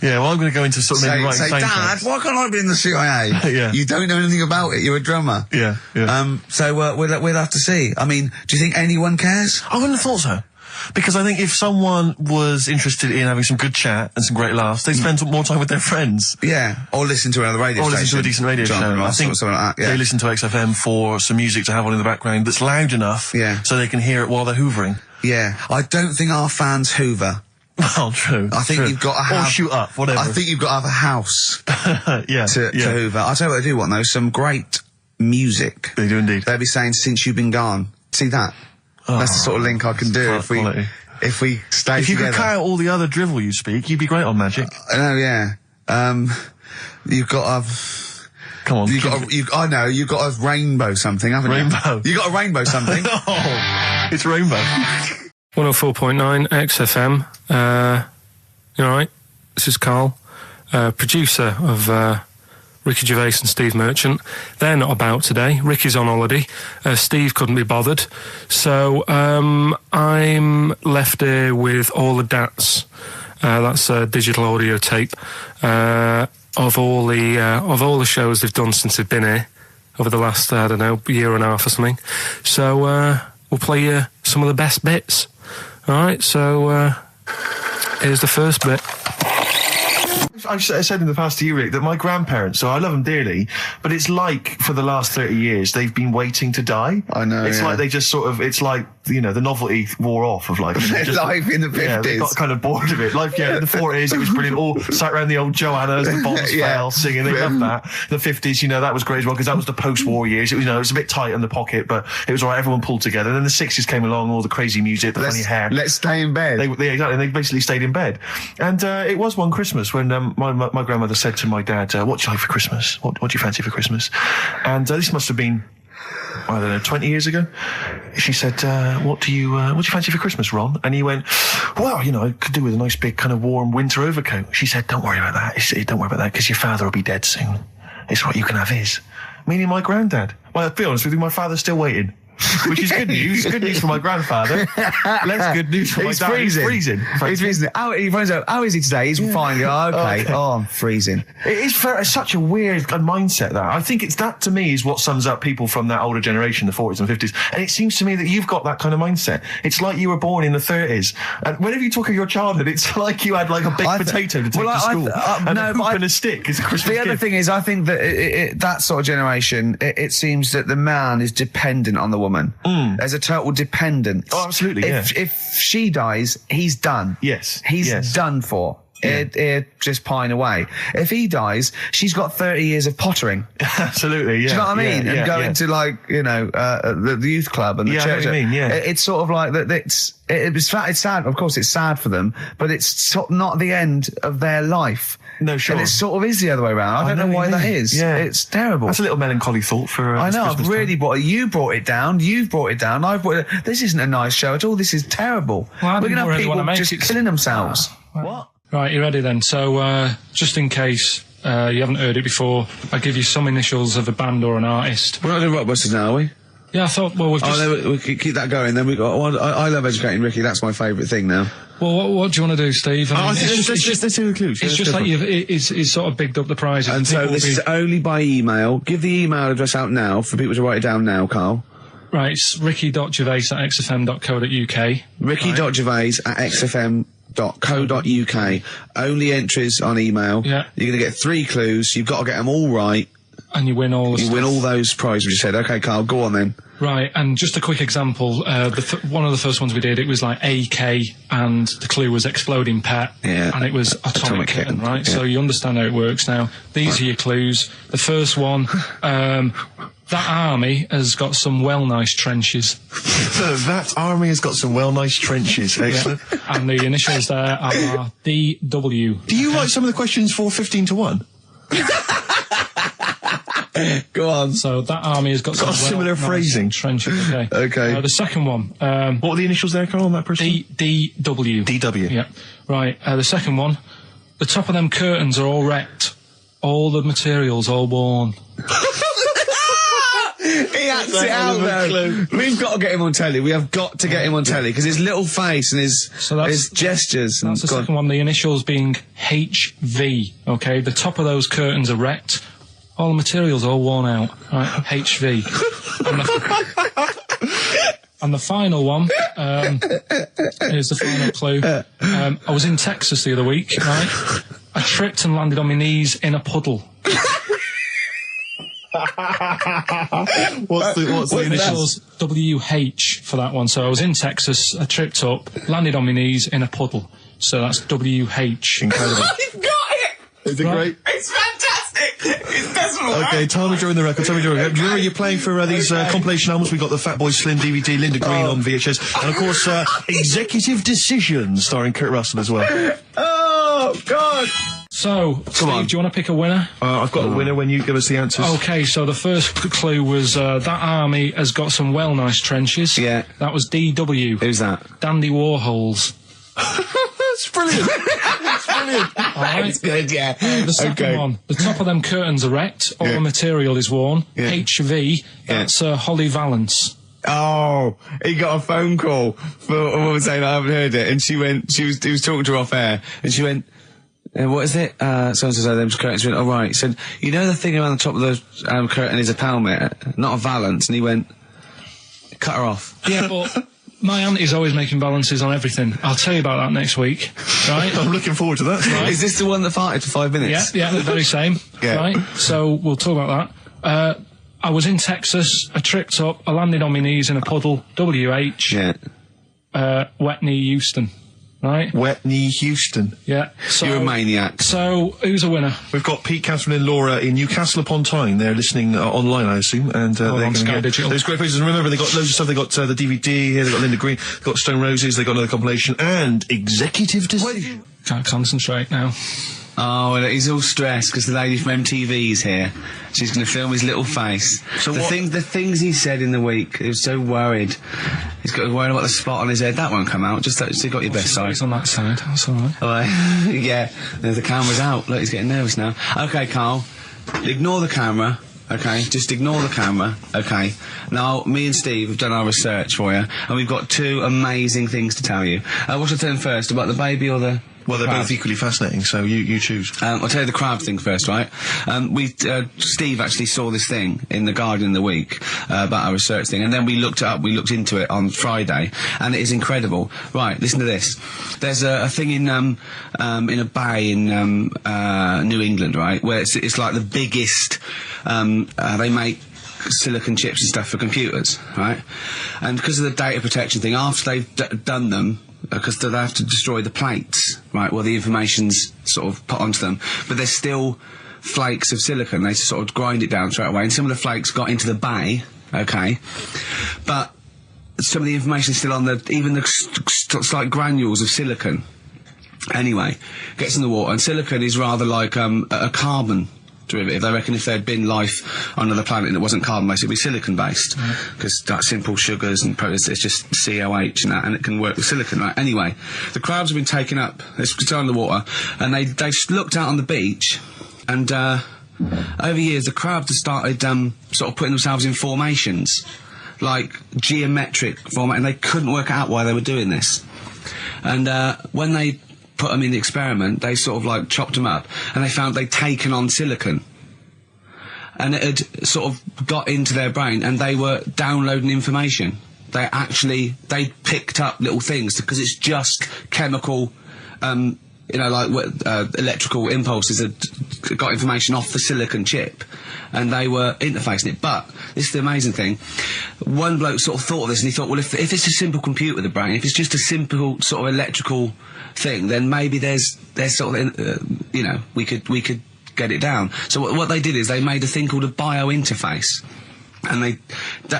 Yeah, well, I'm going to go into sort of maybe writing say, Dad, why can't I be in the CIA? Yeah. You don't know anything about it. You're a drummer. Yeah. So we'll have to see. I mean, do you think anyone cares? I wouldn't have thought so. Because I think if someone was interested in having some good chat and some great laughs, they'd spend more time with their friends. Yeah. Or listen to another radio station. Or listen to a decent radio show. I think something like that, yeah. They listen to XFM for some music to have on in the background that's loud enough so they can hear it while they're hoovering. Yeah. I don't think our fans hoover. Well, true. I think you've got to have... Or shoot up, whatever. I think you've got to have a house to hoover. I'll tell you what I do want, though. Some great music. They do indeed. They'll be saying, Since You've Been Gone. See that? That's the sort of link I can do if we stay If you together. could cut out all the other drivel you speak, you'd be great on Magic. I know, yeah. You've got to... Come on. I know, you've got a rainbow something, haven't you? Rainbow. You got a rainbow something. Oh, it's rainbow. 104.9 XFM. You alright? This is Karl, producer of Ricky Gervais and Steve Merchant. They're not about today. Ricky's on holiday. Steve couldn't be bothered. So I'm left here with all the DATs. That's a digital audio tape of all the shows they've done since they've been here over the last year and a half or something. So we'll play you some of the best bits. All right. So here's the first bit. I've said in the past to you, Rick, that my grandparents, so I love them dearly, but it's like for the last 30 years they've been waiting to die. I know. It's like they just sort of, it's like, the novelty wore off of life. Life in the 50s. Yeah, they got kind of bored of it. Life, in the 40s, it was brilliant. All sat around the old Joannas, the bombs fell, singing. They loved that. The 50s, that was great as well, because that was the post-war years. It was, it was a bit tight in the pocket, but it was all right. Everyone pulled together. And then the 60s came along, all the crazy music, the funny hair. Let's stay in bed. Exactly. They basically stayed in bed. And it was one Christmas when my grandmother said to my dad, what do you like for Christmas? What do you fancy for Christmas? And this must have been, I don't know, 20 years ago. She said, what do you fancy for Christmas, Ron? And he went, well, I could do with a nice big kind of warm winter overcoat. She said, don't worry about that. Don't worry about that, because your father will be dead soon. It's right, you can have his. Meaning my granddad. Well, to be honest with you, my father's still waiting. Which is good news. Good news for my grandfather. Less good news for my dad. He's freezing. He's freezing. He finds out, how is he today? He's fine. Oh, okay. Oh, I'm freezing. It's such a weird mindset, that. I think that, to me, is what sums up people from that older generation, the 40s and 50s. And it seems to me that you've got that kind of mindset. It's like you were born in the 30s. And whenever you talk of your childhood, it's like you had like a baked potato to take to school. And a hoop and a stick is a Christmas gift. The other thing is, I think that that sort of generation, it seems that the man is dependent on the woman. woman. There's a total dependence. Oh, absolutely, If she dies, he's done. Yes. He's done for. It just pine away. If he dies, she's got 30 years of pottering. Absolutely, yeah. Do you know what I mean? And go into like, the youth club and the church. I know what you mean, yeah. It's sort of like that. It's sad. Of course, it's sad for them, but it's not the end of their life. No, sure. And it sort of is the other way around. I don't know why that is. Yeah. It's terrible. That's a little melancholy thought for. I know. Christmas I've really time. you brought it down. You've brought it down. I've brought it. This isn't a nice show at all. This is terrible. Well, we're gonna have really people just killing themselves. What? Right, you ready then? So, just in case you haven't heard it before, I'll give you some initials of a band or an artist. We're not doing Rockbusters now, are we? Yeah, I thought, well, we've just... we keep that going. Then we got. I love educating Ricky. That's my favourite thing now. Well, what do you want to do, Steve? I mean, let's do the clues. It's just like it's sort of bigged up the prize. And so this is only by email. Give the email address out now for people to write it down now, Carl. Right, it's ricky.gervais@xfm.co.uk. ricky.gervais@xfm.co.uk. Only entries on email. Yeah. You're going to get 3 clues. You've got to get them all right. And you win all the You win all those prizes you said. Okay, Carl, go on then. Right, and just a quick example. One of the first ones we did, it was like AK, and the clue was exploding pet. Yeah. And it was atomic kitten, right? Yeah. So you understand how it works now. These are your clues. The first one, that army has got some nice trenches. That army has got some nice trenches. Excellent. Yeah. And the initials there are DW. Do you write some of the questions for 15 to 1? Go on. So that army has got some similar phrasing. Trenches. Okay. Okay. The second one. What were the initials there, Carl, on that person? DW. DW. Yeah. Right. The second one. The top of them curtains are all wrecked. All the materials all worn. He acts it out though. We've got to get him on telly. We have got to get him on telly because his little face and his gestures. That's the second one. The initials being HV. Okay. The top of those curtains are wrecked. All the materials all worn out. Right. HV. And the final one, here's the final clue. I was in Texas the other week, right? I tripped and landed on my knees in a puddle. What's the initials? WH for that one. So I was in Texas, I tripped up, landed on my knees in a puddle. So that's WH. Incredible. You've got it! Is it great? It's fantastic! It's desperate. Okay, time during the record. Do you remember you're playing for these compilation albums? We got the Fatboy Slim DVD, Linda Green on VHS, and of course Executive Decision starring Kurt Russell as well. Oh God! So, Steve, do you want to pick a winner? I've got a winner when you give us the answers. Okay, so the first clue was that army has got some nice trenches. Yeah. That was DW. Who's that? Dandy Warhols. That's brilliant. That's brilliant. All right. It's good, yeah. The second one, the top of them curtains are wrecked. All the material is worn. Yeah. HV. That's Holly Valance. Oh, he got a phone call for a woman saying I haven't heard it, and he was talking to her off air, and she went, what is it? So-and-so them curtains. She went, oh right. He said, you know the thing around the top of the curtain is a palmet, not a valance, and he went, cut her off. Yeah, but my auntie's always making balances on everything. I'll tell you about that next week, right? I'm looking forward to that. Right. Is this the one that farted for 5 minutes? Yeah, the very same. Yeah. Right? So we'll talk about that. I was in Texas, I tripped up, I landed on my knees in a puddle, WH, Yeah. wet knee Houston, right? Wet knee Houston. Yeah. So, You're a maniac. So, who's a winner? We've got Pete, Catherine and Laura in Newcastle upon Tyne. They're listening online, I assume, and they're going to get digital. those great places. And remember, they got loads of stuff. They got the DVD here. They got Linda Green. They got Stone Roses. They got another compilation and Executive Decision. Can't concentrate now. Oh, well, he's all stressed because the lady from MTV is here. She's going to film his little face. So the things he said in the week, he was so worried. He's got worried about the spot on his head. That won't come out. Just so you got your best side. It's on that side. That's all right. Oh, yeah. The camera's out. Look, he's getting nervous now. Okay, Carl. Ignore the camera. Okay, just ignore the camera. Okay. Now, me and Steve have done our research for you, and we've got 2 amazing things to tell you. What should I tell him first? About the baby or the... Well, they're both equally fascinating, so you choose. I'll tell you the crab thing first, right? Steve actually saw this thing in The Guardian in the week about our research thing, and then we looked it up, we looked into it on Friday, and it is incredible. Right, listen to this. There's a thing in a bay in New England, right, where it's like the biggest, they make silicon chips and stuff for computers, right? And because of the data protection thing, after they've done them, because they have to destroy the plates, right, where the information's sort of put onto them, but there's still flakes of silicon. They sort of grind it down straight away, and some of the flakes got into the bay, okay, but some of the information is still on even the slight granules of silicon. Anyway, gets in the water, and silicon is rather like a carbon derivative. They reckon if there'd been life on another planet and it wasn't carbon-based, it'd be silicon-based, because like simple sugars and proteins, it's just COH and that, and it can work with silicon, right? Anyway, the crabs have been taken up, they're still in the water, and they looked out on the beach, and over years the crabs have started sort of putting themselves in formations, like geometric format, and they couldn't work out why they were doing this. And when they put them in the experiment, they sort of like chopped them up, and they found they'd taken on silicon, and it had sort of got into their brain, and they were downloading information. They picked up little things, because it's just chemical, you know, like electrical impulses that got information off the silicon chip, and they were interfacing it. But this is the amazing thing. One bloke sort of thought of this, and he thought, well, if it's a simple computer with a brain, if it's just a simple sort of electrical thing, then maybe there's sort of, you know, we could get it down. So what they did is they made a thing called a biointerface, and they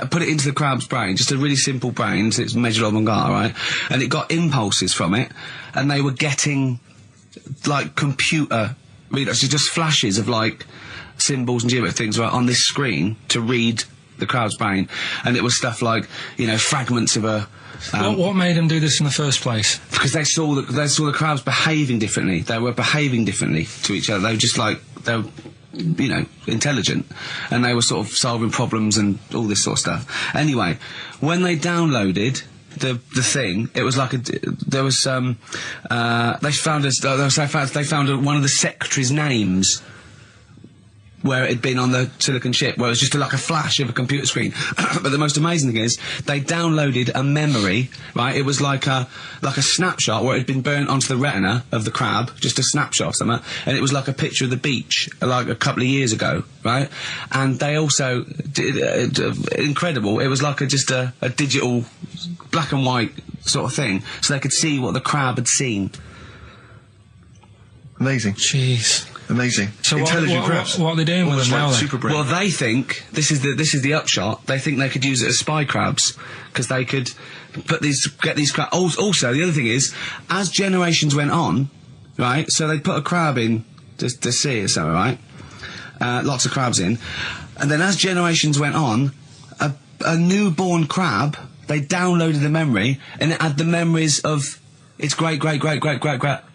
put it into the crab's brain, just a really simple brain, so it's measured avant-garde, right? And it got impulses from it, and they were getting like computer readers, just flashes of like symbols and geometric things right on this screen to read the crab's brain, and it was stuff like, you know, fragments of a what made them do this in the first place? Because they saw the crabs behaving differently. They were behaving differently to each other. They were just like, they were, you know, intelligent, and they were sort of solving problems and all this sort of stuff. Anyway, when they downloaded the thing, it was like they found one of the secretary's names where it had been on the silicon chip, where it was just like a flash of a computer screen. But the most amazing thing is, they downloaded a memory, right? It was like a snapshot where it had been burnt onto the retina of the crab, just a snapshot of something, and it was like a picture of the beach, like a couple of years ago, right? And they also did, incredible, it was like just a digital black and white sort of thing, so they could see what the crab had seen. Amazing. Jeez. Amazing. So intelligent crabs. What are they doing with them now? Super brain. Well, they think this is the upshot. They think they could use it as spy crabs, because they could get these crabs. Also, the other thing is, as generations went on, right? So they put a crab in the sea or something, right? Lots of crabs in, and then as generations went on, a newborn crab, they downloaded the memory, and it had the memories of its great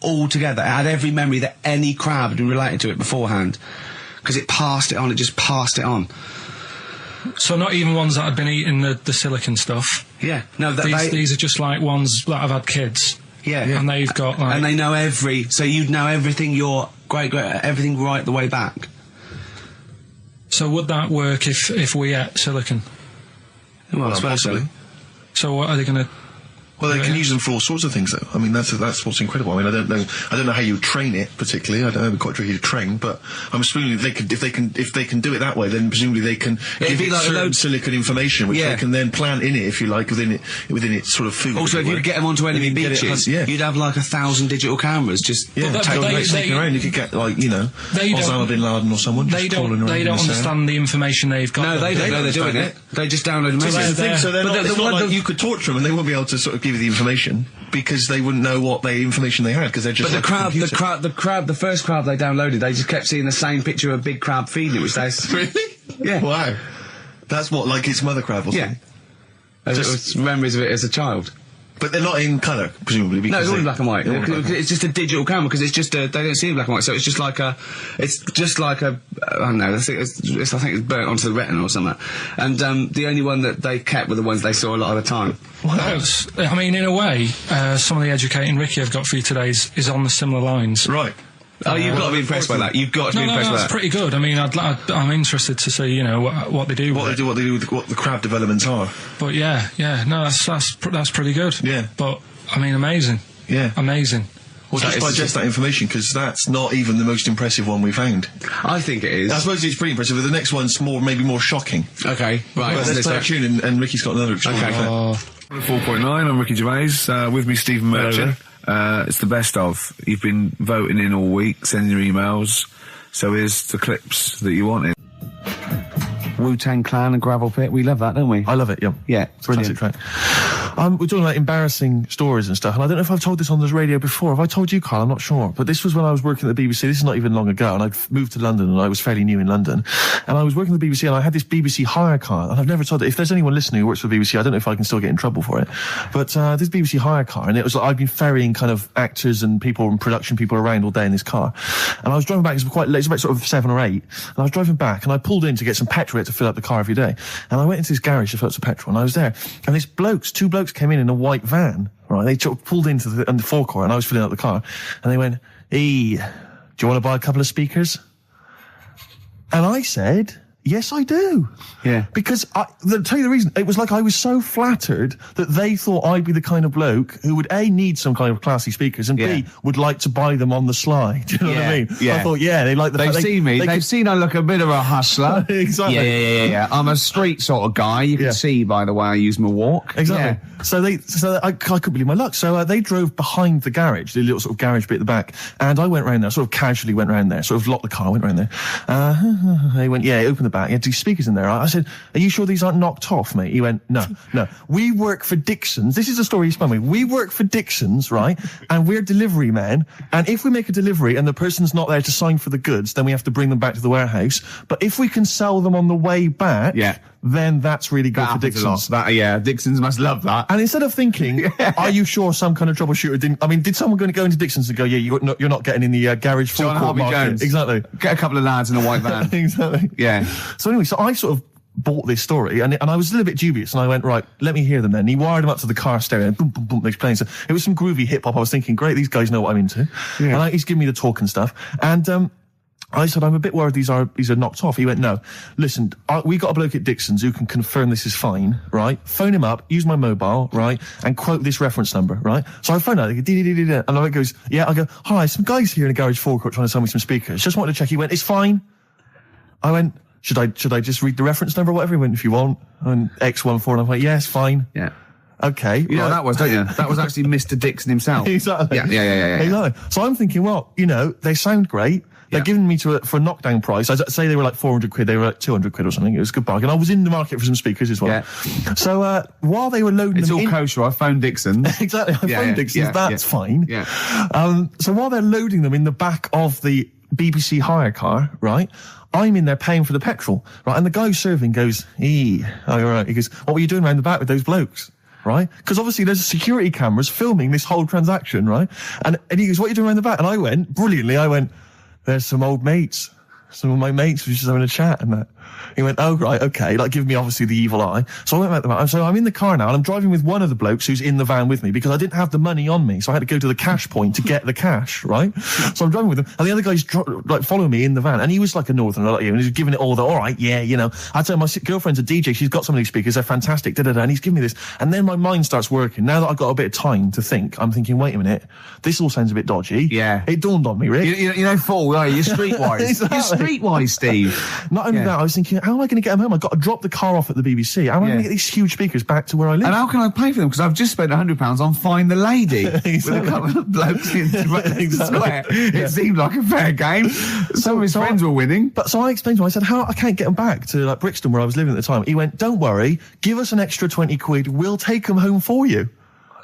all together. It had every memory that any crab had been related to it beforehand, because it passed it on. It just passed it on. So not even ones that had been eating the silicon stuff. Yeah, no. These are just like ones that have had kids. Yeah, and they've got like, and they know so you'd know everything. Your everything right the way back. So would that work if we ate silicon? Well, possibly. So what are they going to? Well, they can use them for all sorts of things, though. I mean, that's what's incredible. I mean, I don't know how you train it particularly. I don't know, it'd be quite tricky to train, but I'm assuming if they can do it that way, then presumably they can give it like certain silicon information, which they can then plant in it, if you like, within its sort of food. Also, if you could get them onto enemy beaches, you'd have like 1,000 digital cameras just taking around. You could get like, you know, Osama bin Laden or someone. They don't understand the information they've got. No, they don't know they're doing it. They just download a message. So it's not like you could torture them and they won't be able to sort of give you the information, because they wouldn't know what information they had, because they're just. But the first crab they downloaded, they just kept seeing the same picture of a big crab feeding it, which they really. Yeah. Wow. That's what, like its mother crab or something. Yeah. Just memories of it as a child. But they're not in colour, presumably. Because no, it's all in black and white. It's just a digital camera, because it's just they don't see in black and white, so it's just like a I don't know. I think it's burnt onto the retina or something. And the only one that they kept were the ones they saw a lot of the time. Well, I mean, in a way, some of the educating Ricky I've got for you today is on the similar lines. Right. Oh, you've got to be impressed by that. You've got to be impressed by that. That's pretty good. I mean, I'm interested to see, you know, what they do. What they do with what the crab developments are. But no, that's pretty good. Yeah. But I mean, amazing. Yeah. Amazing. Well, just digest that information, because that's not even the most impressive one we found. I think it is. I suppose it's pretty impressive, but the next one's maybe more shocking. Okay, right. But let's play a tune, and Ricky's got another extraordinary fact. 4.9, I'm Ricky Gervais, with me Stephen Merchant. It's the best of. You've been voting in all week, sending your emails, so here's the clips that you wanted. Wu-Tang Clan and Gravel Pit, we love that, don't we? I love it, yeah. Yeah, Brilliant track. We're talking about embarrassing stories and stuff, and I don't know if I've told this on the radio before. Have I told you, Carl? I'm not sure. But this was when I was working at the BBC. This is not even long ago, and I'd moved to London, and I was fairly new in London. And I was working at the BBC, and I had this BBC hire car, and I've never told it. If there's anyone listening who works for the BBC, I don't know if I can still get in trouble for it. But this BBC hire car, and it was like I'd been ferrying kind of actors and people and production people around all day in this car. And I was driving back, it was quite late, it was about sort of 7 or 8, and I was driving back, and I pulled in to get some petrol to fill up the car every day. And I went into this garage to fill up some petrol, and I was there, and these two blokes came in a white van, right? They pulled into the forecourt, and I was filling up the car, and they went, "Hey, do you want to buy a couple of speakers?" And I said, "Yes, I do." Yeah. Because I'll tell you the reason. It was like I was so flattered that they thought I'd be the kind of bloke who would A, need some kind of classy speakers, and B, would like to buy them on the sly. Do you know what I mean? Yeah. I thought, they like the They've seen me. They've seen I look a bit of a hustler. Exactly. Yeah. I'm a street sort of guy. You can see by the way I use my walk. Exactly. Yeah. So I couldn't believe my luck. So they drove behind the garage, the little sort of garage bit at the back, and I went round there, sort of casually went round there, sort of locked the car, went round there. They went, open the back. You had 2 speakers in there. I said, "Are you sure these aren't knocked off, mate?" He went, No. We work for Dixon's. This is the story he spun me. We work for Dixon's, right? And we're delivery men. And if we make a delivery and the person's not there to sign for the goods, then we have to bring them back to the warehouse. But if we can sell them on the way back, then that's really good for Dixon's. Dixon's must love that. And instead of thinking, are you sure some kind of troubleshooter did someone going to go into Dixon's and go, you're not getting in the garage forecourt market? Jones. Exactly. Get a couple of lads in a white van. Exactly. Yeah. So anyway, so I sort of bought this story, and I was a little bit dubious, and I went, right, let me hear them then. And he wired them up to the car stereo, and boom, boom, boom, they're playing. So it was some groovy hip-hop. I was thinking, great, these guys know what I'm into. Yeah. And he's giving me the talk and stuff. And I said, I'm a bit worried these are knocked off. He went, no, listen, we got a bloke at Dixon's who can confirm this is fine, right? Phone him up, use my mobile, right? And quote this reference number, right? So I phone out, and I goes, I go, hi, some guys here in the garage forecourt trying to sell me some speakers. Just wanted to check. He went, it's fine. I went, should I just read the reference number or whatever? He went, if you want. And X14, and I went, yes, fine. Yeah. Okay. You know what that was, don't you? That was actually Mr. Dixon himself. Exactly. Yeah. Exactly. So I'm thinking, well, they sound great. They're giving me for a knockdown price. I'd say they were like 400 quid, they were like 200 quid or something. It was a good bargain. I was in the market for some speakers as well. Yeah. So while they were loading it's them all in... kosher, I phoned Dixon's. Exactly, I phoned Dixon's, that's fine. Yeah. So while they're loading them in the back of the BBC hire car, right, I'm in there paying for the petrol, right, and the guy who's serving goes, right. He goes, what were you doing around the back with those blokes? Right? Because obviously there's security cameras filming this whole transaction, right? And he goes, what are you doing around the back? And I went, brilliantly, there's some old mates. Some of my mates were just having a chat and that. He went, oh, right, okay, like giving me obviously the evil eye. So I went back to the van. So I'm in the car now and I'm driving with one of the blokes who's in the van with me because I didn't have the money on me. So I had to go to the cash point to get the cash, right? So I'm driving with him and the other guy's following me in the van and he was like a northerner like you and he was giving it all all right, I tell my girlfriend's a DJ, she's got some of these speakers, they're fantastic, and he's giving me this. And then my mind starts working. Now that I've got a bit of time to think, I'm thinking, wait a minute, this all sounds a bit dodgy. Yeah. It dawned on me, Rick. Fool, are you? You're streetwise. Exactly. You're streetwise, Steve. Not only that, I was thinking, how am I going to get them home? I've got to drop the car off at the BBC. How am I going to get these huge speakers back to where I live? And how can I pay for them? Because I've just spent £100 on Find the Lady with a couple of blokes in the square. It seemed like a fair game. Some of his friends were winning. But so I explained to him, I said, I can't get them back to like Brixton where I was living at the time. He went, don't worry, give us an extra 20 quid, we'll take them home for you.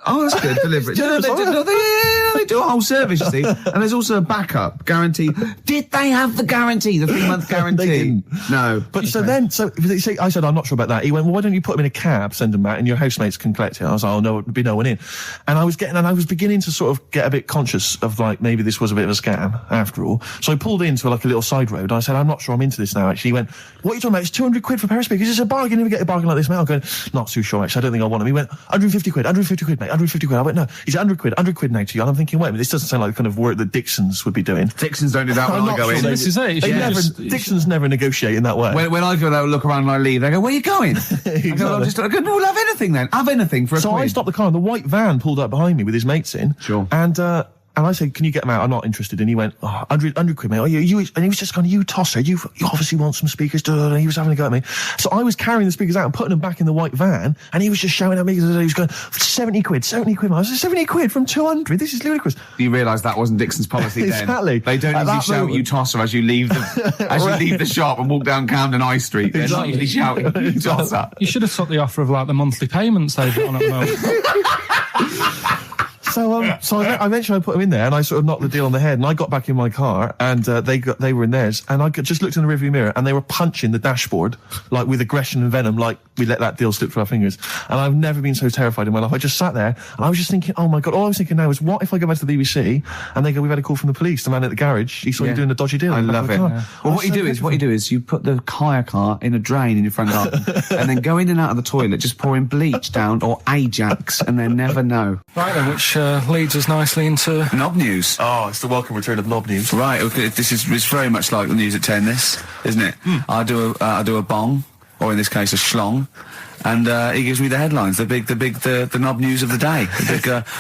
Oh, that's good. Deliberate. They do a whole service, you see. And there's also a backup guarantee. Did they have the guarantee, the 3-month guarantee? They didn't. No. But I said, I'm not sure about that. He went, well, why don't you put them in a cab, send them back, and your housemates can collect it? I was like, oh, no, there'd be no one in. And I was beginning to sort of get a bit conscious of like, maybe this was a bit of a scam after all. So I pulled into like a little side road. I said, I'm not sure I'm into this now, actually. He went, what are you talking about? It's 200 quid for a pair of speakers. It's a bargain. You never get a bargain like this, mate. I'm going, not too sure, actually. I don't think I want them. He went, 150 quid, mate. 150 quid. I went, no, he's 100 quid now to you. And I'm thinking, wait a minute, this doesn't sound like the kind of work that Dixon's would be doing. Dixon's don't do that when I go in. This is it. Dixon's never negotiate in that way. When I go there, look around and I leave, they go, where are you going? Exactly. I go, no, we'll have anything then. Have anything for a So quid. I stopped the car and the white van pulled up behind me with his mates in. Sure. And And I said, can you get them out? I'm not interested. And he went, 100 quid, mate. Oh, you, and he was just going, you tosser, you obviously want some speakers. And he was having a go at me. So I was carrying the speakers out and putting them back in the white van, and he was just shouting at me. He was going, 70 quid. I was like, 70 quid from 200? This is ludicrous. You realise that wasn't Dixon's policy then. Exactly. They don't usually shout you tosser as you leave the shop and walk down Camden High Street. They're not usually shouting you tosser. You should have took the offer of like the monthly payments they've got on at the moment. So I eventually put them in there, and I sort of knocked the deal on the head, and I got back in my car, and they were in theirs, and I just looked in the rearview mirror, and they were punching the dashboard, like with aggression and venom, like we let that deal slip through our fingers. And I've never been so terrified in my life. I just sat there, and I was just thinking, oh my God, all I was thinking now is, what if I go back to the BBC, and they go, we've had a call from the police, the man at the garage, he saw you doing a dodgy deal. I love it. Yeah. Well, what you do is you put the hire car in a drain in your front garden, and then go in and out of the toilet, just pouring bleach down, or Ajax, and they never know. Right then, which leads us nicely into Knob News. Oh, it's the welcome return of Knob News. Right, okay, it's very much like the news at 10, this, isn't it? I do a bong, or in this case a schlong, and he gives me the headlines, the knob news of the day.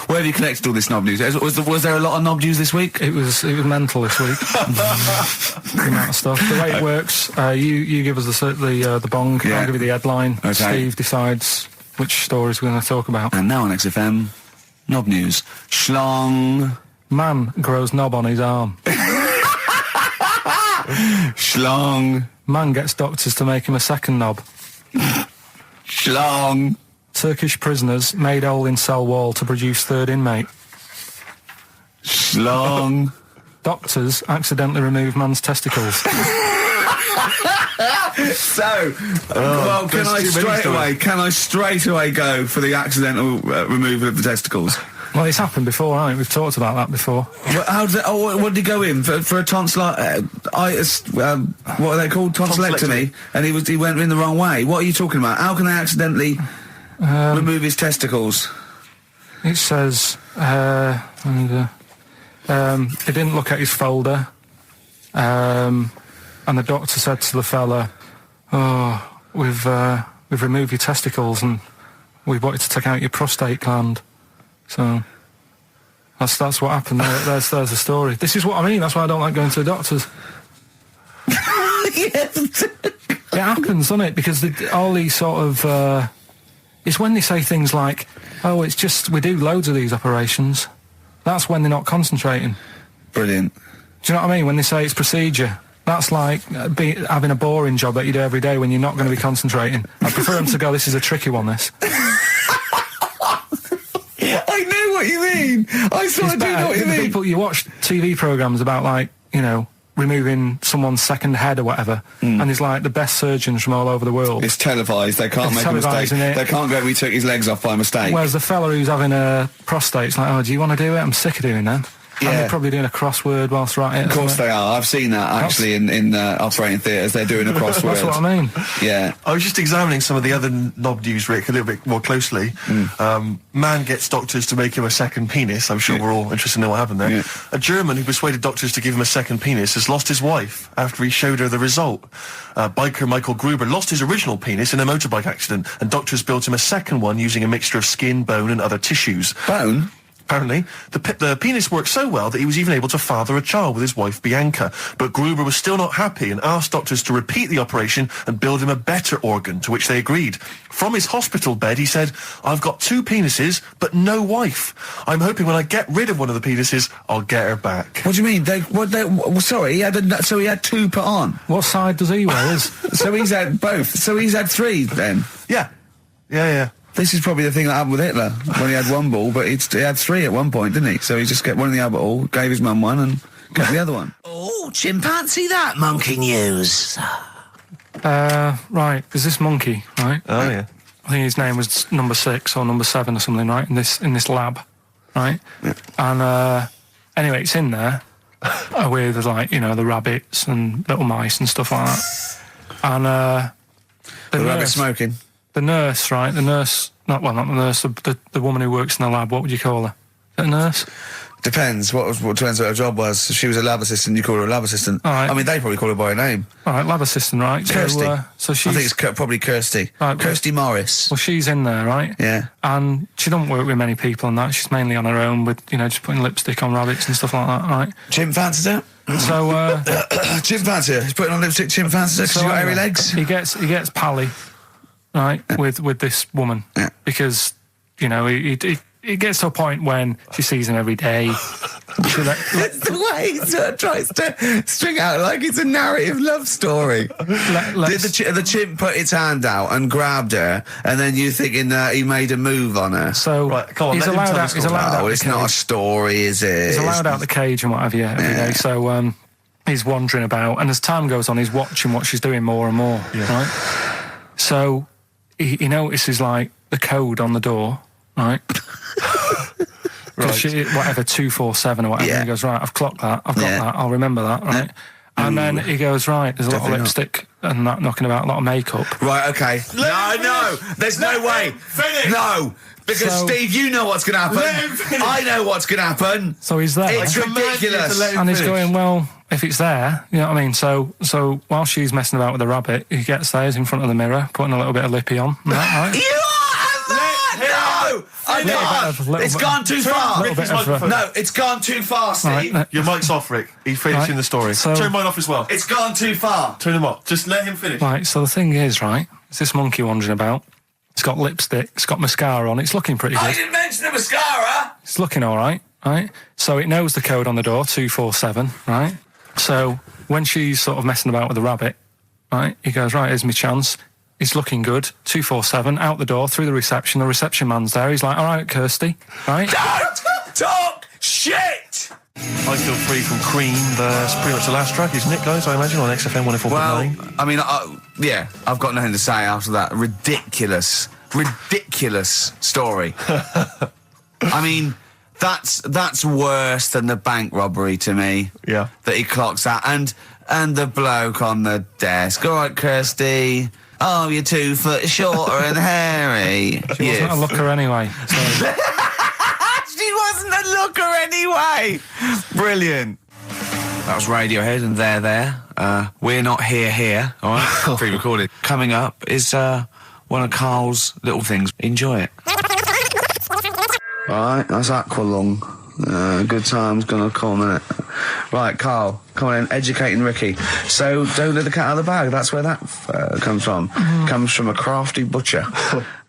Where have you collected all this knob news? Was there a lot of knob news this week? it was mental this week. The amount of stuff. The way it works, you give us the bong, Yeah. I'll give you the headline. Okay. Steve decides which stories we're going to talk about. And now on XFM, knob news. Schlong. Man grows knob on his arm. Schlong. Man gets doctors to make him a second knob. Schlong. Turkish prisoners made hole in cell wall to produce third inmate. Schlong. Doctors accidentally remove man's testicles. So, well, can I straight away go for the accidental removal of the testicles? Well, it's happened before, hasn't it? We've talked about that before. What did he go in for a tonsillitis? What are they called? Tonsillectomy. And he went in the wrong way. What are you talking about? How can they accidentally remove his testicles? It says he didn't look at his folder, and the doctor said to the fella, "Oh, we've removed your testicles and we wanted to take out your prostate gland." So that's what happened. There's the story. This is what I mean. That's why I don't like going to the doctors. Yes. It happens, doesn't it? Because all these sort of it's when they say things like, "Oh, it's just we do loads of these operations." That's when they're not concentrating. Brilliant. Do you know what I mean? When they say it's procedure, that's like having a boring job that you do every day when you're not going to be concentrating. I prefer them to go, "This is a tricky one, this." I know what you mean. I sort of do know what you mean. People, you watch TV programmes about, like, you know, removing someone's second head or whatever, and there's like the best surgeons from all over the world. It's televised. They can't make a mistake. They can't go, "We took his legs off by mistake." Whereas the fella who's having a prostate's like, "Oh, do you want to do it? I'm sick of doing that." Yeah. And they're probably doing a crossword whilst we're at it. Of course they are. I've seen that actually in operating theatres. They're doing a crossword. That's what I mean. Yeah. I was just examining some of the other knob news, Rick, a little bit more closely. Man gets doctors to make him a second penis. I'm sure we're all interested in what happened there. Yeah. A German who persuaded doctors to give him a second penis has lost his wife after he showed her the result. Biker Michael Gruber lost his original penis in a motorbike accident, and doctors built him a second one using a mixture of skin, bone and other tissues. Bone? Apparently, the penis worked so well that he was even able to father a child with his wife Bianca. But Gruber was still not happy and asked doctors to repeat the operation and build him a better organ, to which they agreed. From his hospital bed, he said, "I've got 2 penises, but no wife. I'm hoping when I get rid of one of the penises, I'll get her back." What do you mean? Sorry, he had 2 put on. What side does he wear? So he's had both. So he's had 3 then. Yeah. Yeah. This is probably the thing that happened with Hitler when he had 1 ball, but he had 3 at one point, didn't he? So he just kept one in the Albert Hall, gave his mum one, and kept the other one. Oh, chimpanzee that monkey news. Right, there's this monkey, right? Oh, yeah. I think his name was number 6 or number 7 or something, right? In this lab, right? Yeah. And anyway, it's in there with, like, you know, the rabbits and little mice and stuff like that. And The rabbit smoking. The nurse, right? Not the nurse, the woman who works in the lab. What would you call her? A nurse? Depends. What depends what her job was. If she was a lab assistant, you call her a lab assistant. All right. I mean, they probably call her by her name. All right, lab assistant, right? Kirsty. So she's... I think it's probably Kirsty. Right, Kirsty Morris. Well, she's in there, right? Yeah. And she don't work with many people and that. She's mainly on her own with, just putting lipstick on rabbits and stuff like that, right? Chimp fancies her. So, Chimp fancy her. He's putting on lipstick. Chimp fancies her because she's got hairy legs. He gets pally, right, with this woman. Yeah. Because, it gets to a point when she sees him every day. It's the way he sort of tries to string out like it's a narrative love story. Did the chimp put its hand out and grabbed her, and then you thinking that he made a move on her? So right, come on, he's allowed out. He's allowed out. It's not a story, is it? He's allowed out the cage and what have you every day. So he's wandering about, and as time goes on, he's watching what she's doing more and more. Yeah. Right. So he notices like the code on the door. Right. Right. Whatever 247 or whatever. Yeah. And he goes, right, I've clocked that. I've got that. I'll remember that. Right. And then he goes, right, there's a lot of lipstick and that knocking about, a lot of makeup. Right. Okay. No. There's no way. Finish. No. Because Steve, you know what's going to happen. I know what's going to happen. So he's there. It's ridiculous. And he's going, well, if it's there, you know what I mean? So while she's messing about with the rabbit, he gets there, he's in front of the mirror, putting a little bit of lippy on. Right? You No! I can't! It's gone too far! No, it's gone too far, Steve. Right, your mic's off, Rick. He's finishing the story. So, turn mine off as well. It's gone too far. Turn him off. Just let him finish. Right, so the thing is, right, it's this monkey wandering about. It's got lipstick, it's got mascara on, it's looking pretty good. I didn't mention the mascara! It's looking all right? So it knows the code on the door, 247, right? So when she's sort of messing about with the rabbit, right, he goes, right, here's my chance. He's looking good. 247, out the door, through the reception man's there. He's like, all right, Kirsty, right? Don't talk shit! I Feel Free from Cream. That's pretty much the last track, isn't it, guys? I imagine on XFM 104.9. Well, I mean, yeah, I've got nothing to say after that ridiculous story. I mean, that's worse than the bank robbery to me. Yeah. That he clocks that. And the bloke on the desk. All right, Kirsty. Oh, you're 2 foot shorter and hairy. She wasn't a looker anyway. So. She wasn't a looker anyway. Brilliant. That was Radiohead and They're There. We're Not Here. All right, pre-recorded. Coming up is one of Carl's little things. Enjoy it. All right, that's Aqualung. Good time's gonna come, innit? Right, Carl, come on in, educating Ricky. So, don't let the cat out of the bag, that's where that comes from. Comes from a crafty butcher.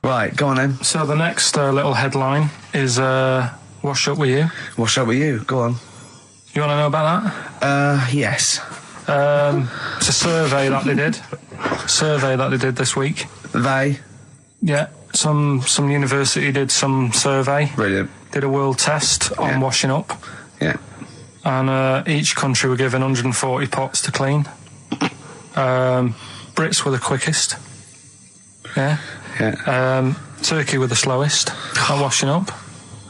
Right, go on then. So the next little headline is Wash Up With You. Wash Up With You, go on. You want to know about that? Yes. It's a survey that they did this week. They? Yeah, some university did some survey. Brilliant. Did a world test on washing up. Yeah. And each country were given 140 pots to clean. Brits were the quickest. Yeah. Yeah. Turkey were the slowest at washing up.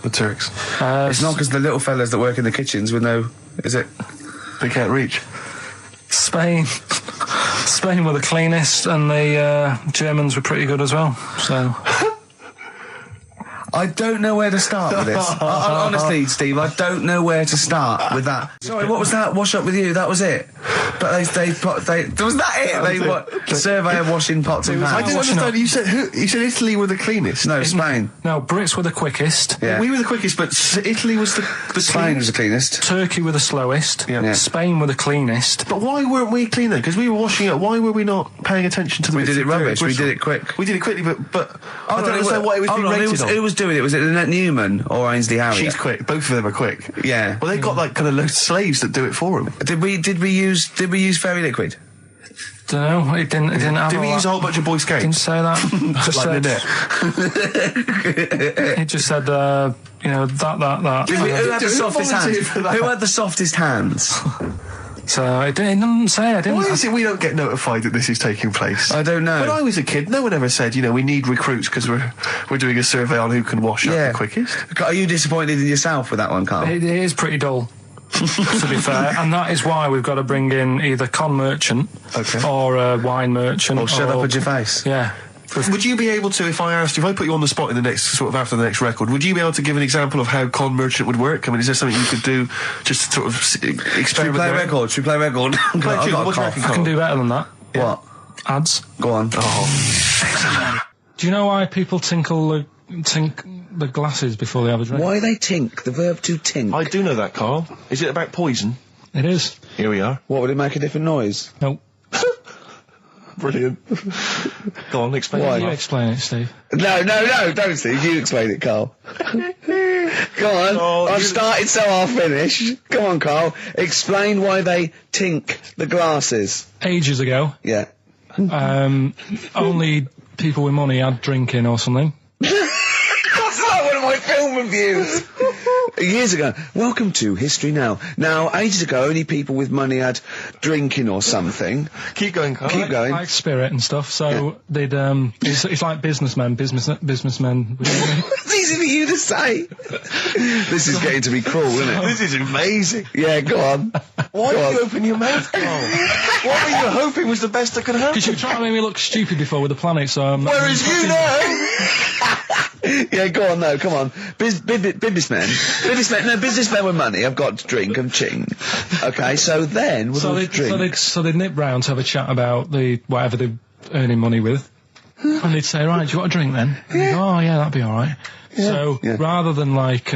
The Turks. It's not because the little fellas that work in the kitchens with no... Is it? They can't reach. Spain were the cleanest, and the Germans were pretty good as well. So... I don't know where to start with this. Honestly, Steve, I don't know where to start with that. Sorry, what was that? Wash Up With You, that was it? But was that it? Survey of washing pots and pans. I didn't understand. You said Italy were the cleanest. No, Spain. No, Brits were the quickest. Yeah. We were the quickest, but Italy was the Spain was the cleanest. Turkey were the slowest. Yeah. Spain were the cleanest. But why weren't we clean then? Because we were washing up. Why were we not paying attention to the... We did it rubbish. We did it quick. We did it quickly, but I don't understand why it was being rated on. Who was doing it? Was it Lynette Newman or Ainsley Harriott? She's quick. Both of them are quick. Yeah. Well, they've got like kind of loads of slaves that do it for them. Did we use fairy liquid? Don't know. It didn't have. Did we use a whole bunch of Boy Scouts? Didn't say that. Just like said, it just said, that. Who had the softest hands? Who had the softest hands? So it didn't say. Why is it we don't get notified that this is taking place? I don't know. When I was a kid, no one ever said, we need recruits because we're doing a survey on who can wash up the quickest. Are you disappointed in yourself with that one, Carl? It is pretty dull, to be fair, and that is why we've got to bring in either con merchant or a wine merchant. Or shut up a Gervais. Yeah. Would you be able to, if I put you on the spot in the next, sort of after the next record, would you be able to give an example of how con merchant would work? I mean, is there something you could do just to sort of experiment? Should we play a record? What do you reckon, I can do better than that. What? Ads. Go on. Do you know why people tink the glasses before they have a drink? Why they tink? The verb to tink. I do know that, Carl. Is it about poison? It is. Here we are. What, would it make a different noise? Nope. Brilliant. Go on, explain Why? it. You explain it, Steve. No, don't, Steve. You explain it, Carl. Go on. Oh, I've started, so I'll finish. Come on, Carl. Explain why they tink the glasses. Ages ago, Yeah. only people with money had drinking or something. That's like one of my film reviews. Years ago. Welcome to History Now. Now, ages ago, only people with money had drinking or something. Keep going, Carl. Keep going. Like spirit and stuff. So they'd it's like businessmen would do it. It's easy for you to say. This is getting to be cruel, isn't it? This is amazing. Yeah, go on. Why Go did on. you open your mouth, Carl? What were you hoping was the best that could happen? Because you were trying to make me look stupid before with the planet, so Whereas you know. Yeah, go on, no, come on. Businessmen with money have got to drink and ching. Okay, so then with all the drinks. So they'd nip round to have a chat about the whatever they're earning money with, and they'd say, right, do you want a drink then? And they'd go, oh yeah, that'd be all right. So rather than like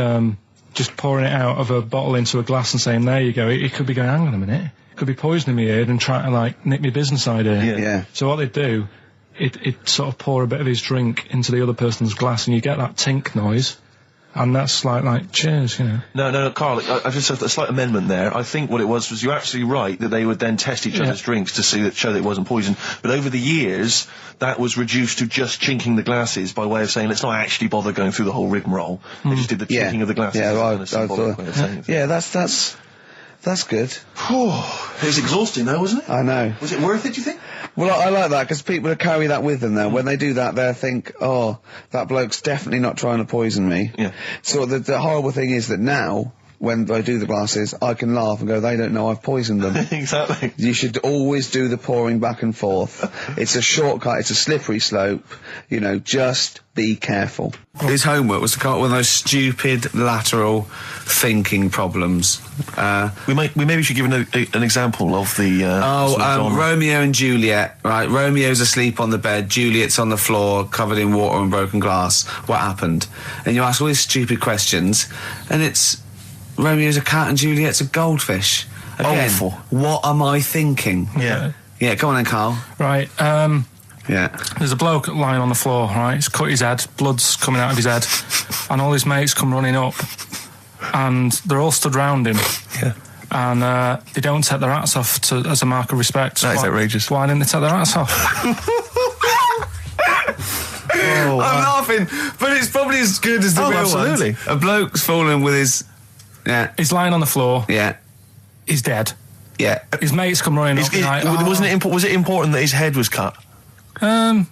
just pouring it out of a bottle into a glass and saying, there you go, it could be going, hang on a minute, it could be poisoning me here and trying to like nip my business idea. Yeah. So what they'd do, it sort of pour a bit of his drink into the other person's glass and you get that tink noise. And that's like cheers, you know. No, Carl, I just have a slight amendment there. I think what it was you're absolutely right that they would then test each other's drinks to show that it wasn't poison. But over the years, that was reduced to just chinking the glasses by way of saying, let's not actually bother going through the whole rigmarole. They just did the chinking of the glasses. That's good. It was exhausting though, wasn't it? I know. Was it worth it, do you think? Well, I like that because people carry that with them now. When they do that, they think, oh, that bloke's definitely not trying to poison me. Yeah. So the horrible thing is that now, when I do the glasses, I can laugh and go, they don't know I've poisoned them. Exactly. You should always do the pouring back and forth. It's a shortcut, it's a slippery slope. You know, just be careful. His homework was to come up with those stupid lateral thinking problems. We maybe should give an example of the. Romeo and Juliet. Right, Romeo's asleep on the bed, Juliet's on the floor, covered in water and broken glass. What happened? And you ask all these stupid questions, and it's Romeo's a cat and Juliet's a goldfish. Again, Awful. What am I thinking? Yeah. Yeah, come on then, Carl. Right, Yeah. there's a bloke lying on the floor, right? He's cut his head, blood's coming out of his head, and all his mates come running up, and they're all stood round him. Yeah. And they don't take their hats off as a mark of respect. That is outrageous. Why didn't they take their hats off? I'm laughing, but it's probably as good as the real absolutely. ones. A bloke's fallen with his... Yeah. He's lying on the floor. Yeah. He's dead. Yeah. His mates come running up. Was it important that his head was cut? I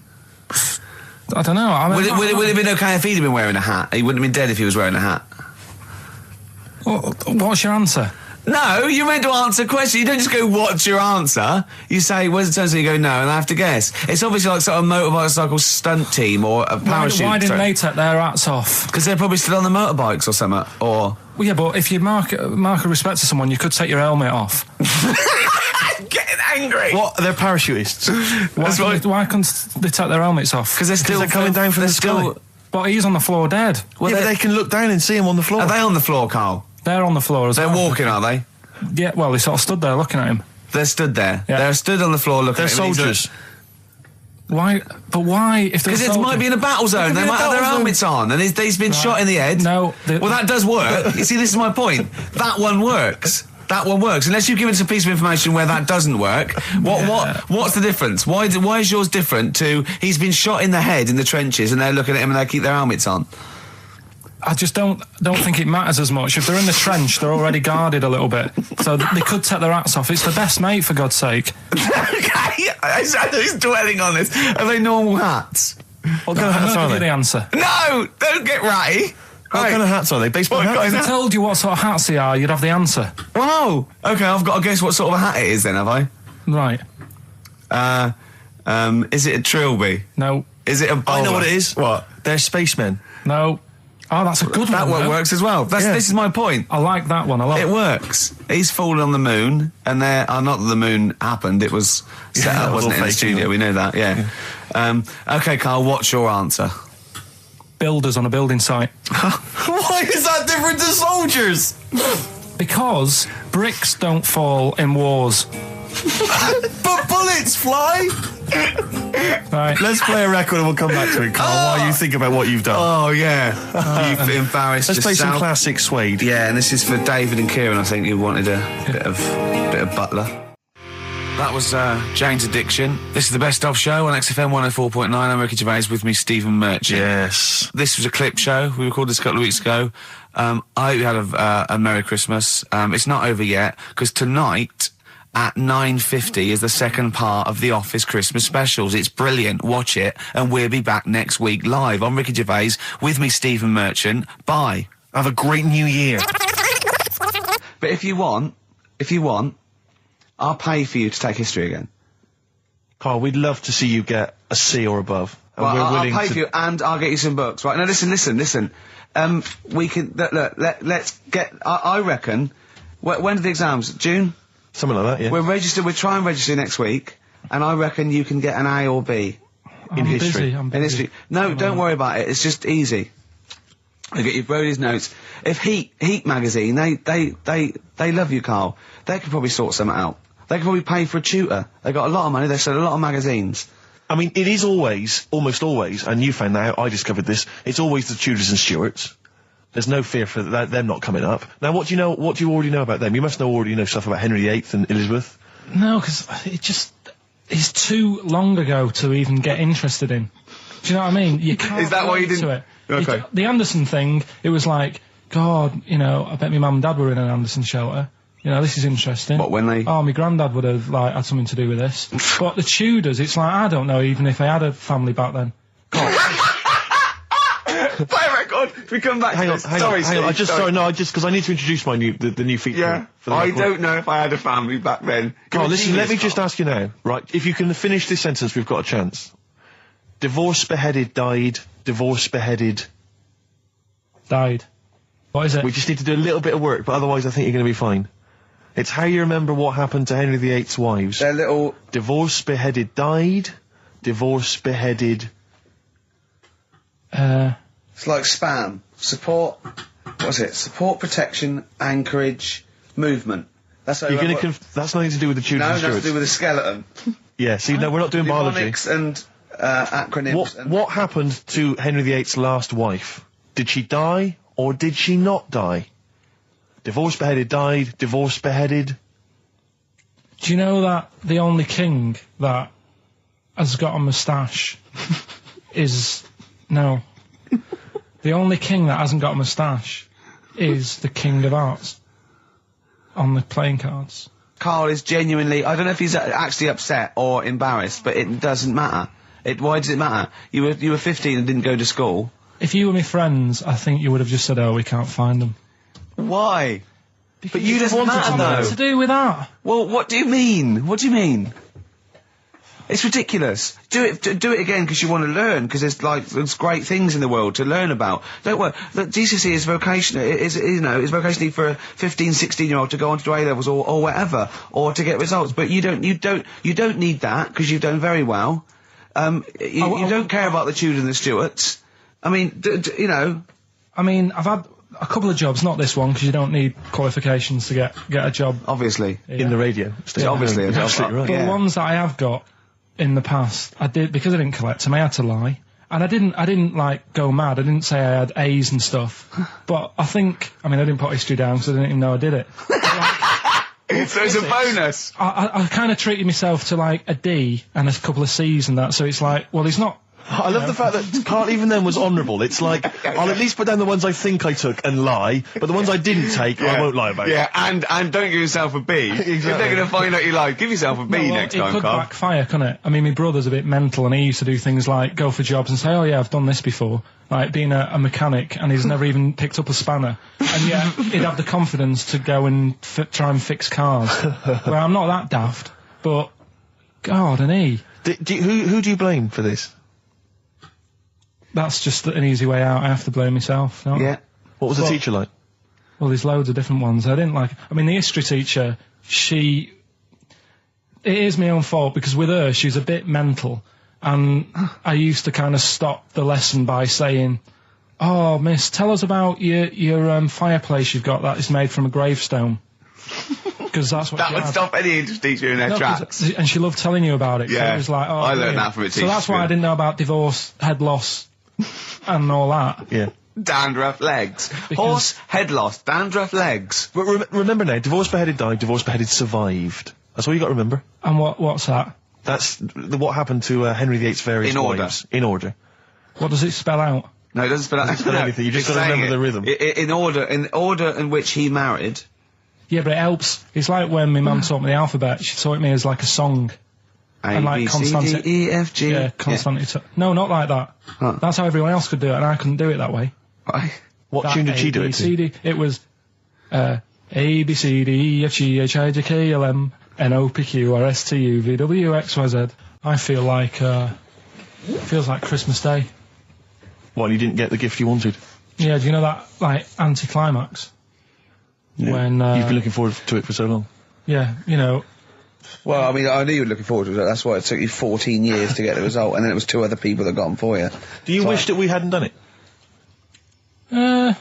don't know. I mean, Would it have been okay if he'd have been wearing a hat? He wouldn't have been dead if he was wearing a hat. What's your answer? No, you're meant to answer questions. You don't just go, what's your answer? You say, where's the turn? So you go, no, and I have to guess. It's obviously like sort of motorcycle stunt team or a parachute. Why didn't they take their hats off? Because they're probably still on the motorbikes or something, or... Well, yeah, but if you mark a respect to someone, you could take your helmet off. Getting angry. What? They're parachutists. Why couldn't they take their helmets off? Because they're coming down from the sky. But he's on the floor dead. Well, yeah, but they can look down and see him on the floor. Are they on the floor, Carl? They're on the floor as well. They're walking, are they? Yeah, well, they sort of stood there looking at him. They're stood there. Yeah. They're stood on the floor looking They're at him. soldiers. Why? But why? Because it might be in a battle zone. They might have their helmets on, and he's been shot in the head. No. Well, that does work. You see, this is my point. That one works. That one works. Unless you've given us a piece of information where that doesn't work. What's the difference? Why is yours different to he's been shot in the head in the trenches and they're looking at him and they keep their helmets on? I just don't think it matters as much. If they're in the trench, they're already guarded a little bit. So they could take their hats off. It's the best mate, for God's sake. Okay, he's dwelling on this. Are they normal hats? What kind of hats are Give you they? the answer. No! Don't get ratty. What kind of hats are they? Baseball hats? If I told you what sort of hats they are, you'd have the answer. Wow! Okay, I've got to guess what sort of a hat it is then, have I? Right. Is it a trilby? No. Is it a bowler? I know what it is. What? They're spacemen. No. Oh, that's a good That one. one works as well. This is my point. I like that one a lot. It works. He's fallen on the moon, and not that the moon happened. It was set up, wasn't it, in the studio? We know that. Yeah. Okay, Carl. What's your answer? Builders on a building site. Why is that different to soldiers? Because bricks don't fall in wars. But bullets fly. Right. Let's play a record and we'll come back to it, Carl, while you think about what you've done. Oh yeah, you've embarrassed. Let's play some yourself. classic Suede. Yeah, and this is for David and Kieran. I think you wanted a bit of Butler. That was Jane's Addiction. This is the Best Of Show on XFM 104.9. I'm Ricky Gervais, with me Stephen Merchant. Yes. This was a clip show. We recorded this a couple of weeks ago. I hope you had a Merry Christmas. It's not over yet, because tonight at 9:50 is the second part of The Office Christmas specials. It's brilliant. Watch it, and we'll be back next week live. I'm Ricky Gervais, with me Stephen Merchant. Bye. Have a great new year. But if you want, I'll pay for you to take history again. Carl, we'd love to see you get a C or above. And Well, we're I'll willing pay to... for you, and I'll get you some books. Right, now listen. We can, let's get, I reckon, when are the exams? June? Something like that, yeah. We'll try and register next week, and I reckon you can get an A or B. I'm history. Busy, I'm In busy. history. No, don't worry about it, it's just easy. I get you Brody's notes. If Heat magazine, they love you, Carl. They could probably sort something out. They could probably pay for a tutor. They got a lot of money, they sell a lot of magazines. I mean, it is always, almost always, and you found that out, I discovered this, it's always the Tudors and Stuarts. There's no fear for them not coming up. Now, what do you already know about them? You must already know stuff about Henry VIII and Elizabeth. No, because it's too long ago to even get interested in. Do you know what I mean? You can't Is that why you relate didn't- to it. Okay. The Anderson thing, it was like, God, I bet my mum and dad were in an Anderson shelter. This is interesting. What, when they- Oh, my granddad would have, had something to do with this. But the Tudors, it's like, I don't know even if they had a family back then. Play a record. If we come back Hang to on, this. hang Sorry, on, hang on. Steve, Just because I need to introduce the new feature. Yeah. For the I record. don't know if I had a family back then. Carl, listen, let me just Carl. ask you now, right? If you can finish this sentence, we've got a chance. Divorced, beheaded, died. Divorced, beheaded. Died. What is it? We just need to do a little bit of work, but otherwise I think you're going to be fine. It's how you remember what happened to Henry VIII's wives. They're little... Divorced, beheaded, died. Divorced, beheaded. It's like spam. Support... What's it? Support, protection, anchorage, movement. That's how You're going to... what- That's nothing to do with the Tudors No, and that's to Stuarts. do with the skeleton. Yeah, see, no, we're not doing biology. Mnemonics and acronyms. and What happened to Henry VIII's last wife? Did she die, or did she not die? Divorced, beheaded, died. Divorced, beheaded. Do you know that the only king that has got a moustache is... No. The only king that hasn't got a moustache is the King of Hearts on the playing cards. Carl is genuinely... I don't know if he's actually upset or embarrassed, but it doesn't matter. Why does it matter? You were 15 and didn't go to school. If you were my friends, I think you would have just said, oh, we can't find them. Why? But you It just doesn't matter, matter though. to do with that. Well, what do you mean? What do you mean? It's ridiculous. Do it again because you want to learn, because there's great things in the world to learn about. Don't worry. Look, GCSE is vocational. Is vocationally for a 15, 16-year-old to go on to do A-levels or whatever, or to get results. But you don't need that because you've done very well. You don't care about the Tudors and the Stuarts. I mean, I mean, I've had a couple of jobs, not this one, because you don't need qualifications to get a job. obviously. In the radio. It's obviously a job. Absolutely right. But Yeah. the ones that I have got in the past, I did, because I didn't collect them, I had to lie. And I didn't like go mad. I didn't say I had A's and stuff. But I didn't put history down because I didn't even know I did it. So it's a bonus. I kind of treated myself to like a D and a couple of C's and that. So it's like, well, he's not. I love the fact that Carl even then was honourable. It's like, I'll at least put down the ones I think I took and lie, but the ones I didn't take, I won't lie about. Yeah, and don't give yourself a B. If they're going to find out you lied, give yourself a B Well, next it time, could Carl. backfire, couldn't it? I mean, my brother's a bit mental, and he used to do things like go for jobs and say, "Oh yeah, I've done this before," like being a mechanic, and he's never even picked up a spanner, and yet he'd have the confidence to go and try and fix cars. Well, I'm not that daft, but God, and he. Who do you blame for this? that's just an easy way out. I have to blame myself. Don't I? Yeah. What was the teacher like? Well, there's loads of different ones. I didn't like... I mean, the history teacher, it is my own fault, because with her, she's a bit mental. And I used to kind of stop the lesson by saying, "Oh, miss, tell us about your fireplace you've got that is made from a gravestone." Because that's what That would stop any English teacher in their tracks. And she loved telling you about it. Yeah. It was like, oh, I learned brilliant. that from a teacher. So that's why I didn't know about divorce, head loss, and all that. Yeah. Dandruff legs. Horse, head loss, dandruff legs. Remember now, divorced, beheaded, died, divorced, beheaded, survived. That's all you got to remember. And what's that? That's what happened to Henry VIII's various In order. wives. In order. What does it spell out? No, it doesn't spell out anything. You just got to remember the rhythm. In order in which he married. Yeah, but it helps. It's like when my mum taught me the alphabet. She taught me as like a song. A, B, C, D, E, F, G. Yeah, consonant. No, not like that. Huh. That's how everyone else could do it, and I couldn't do it that way. Right. What tune did she do it to? A, B, C, D. It was A, B, C, D, E, F, G, H, I, J, K, L, M, N, O, P, Q, R, S, T, U, V, W, X, Y, Z. I feel like, feels like Christmas Day. Well, you didn't get the gift you wanted. Yeah, do you know that, like, anticlimax? Yeah. When, You've been looking forward to it for so long. Yeah, you know. Well, I mean, I knew you were looking forward to it. That's why it took you 14 years to get the result, and then it was 2 other people that got them for you. Do you wish that we hadn't done it? No.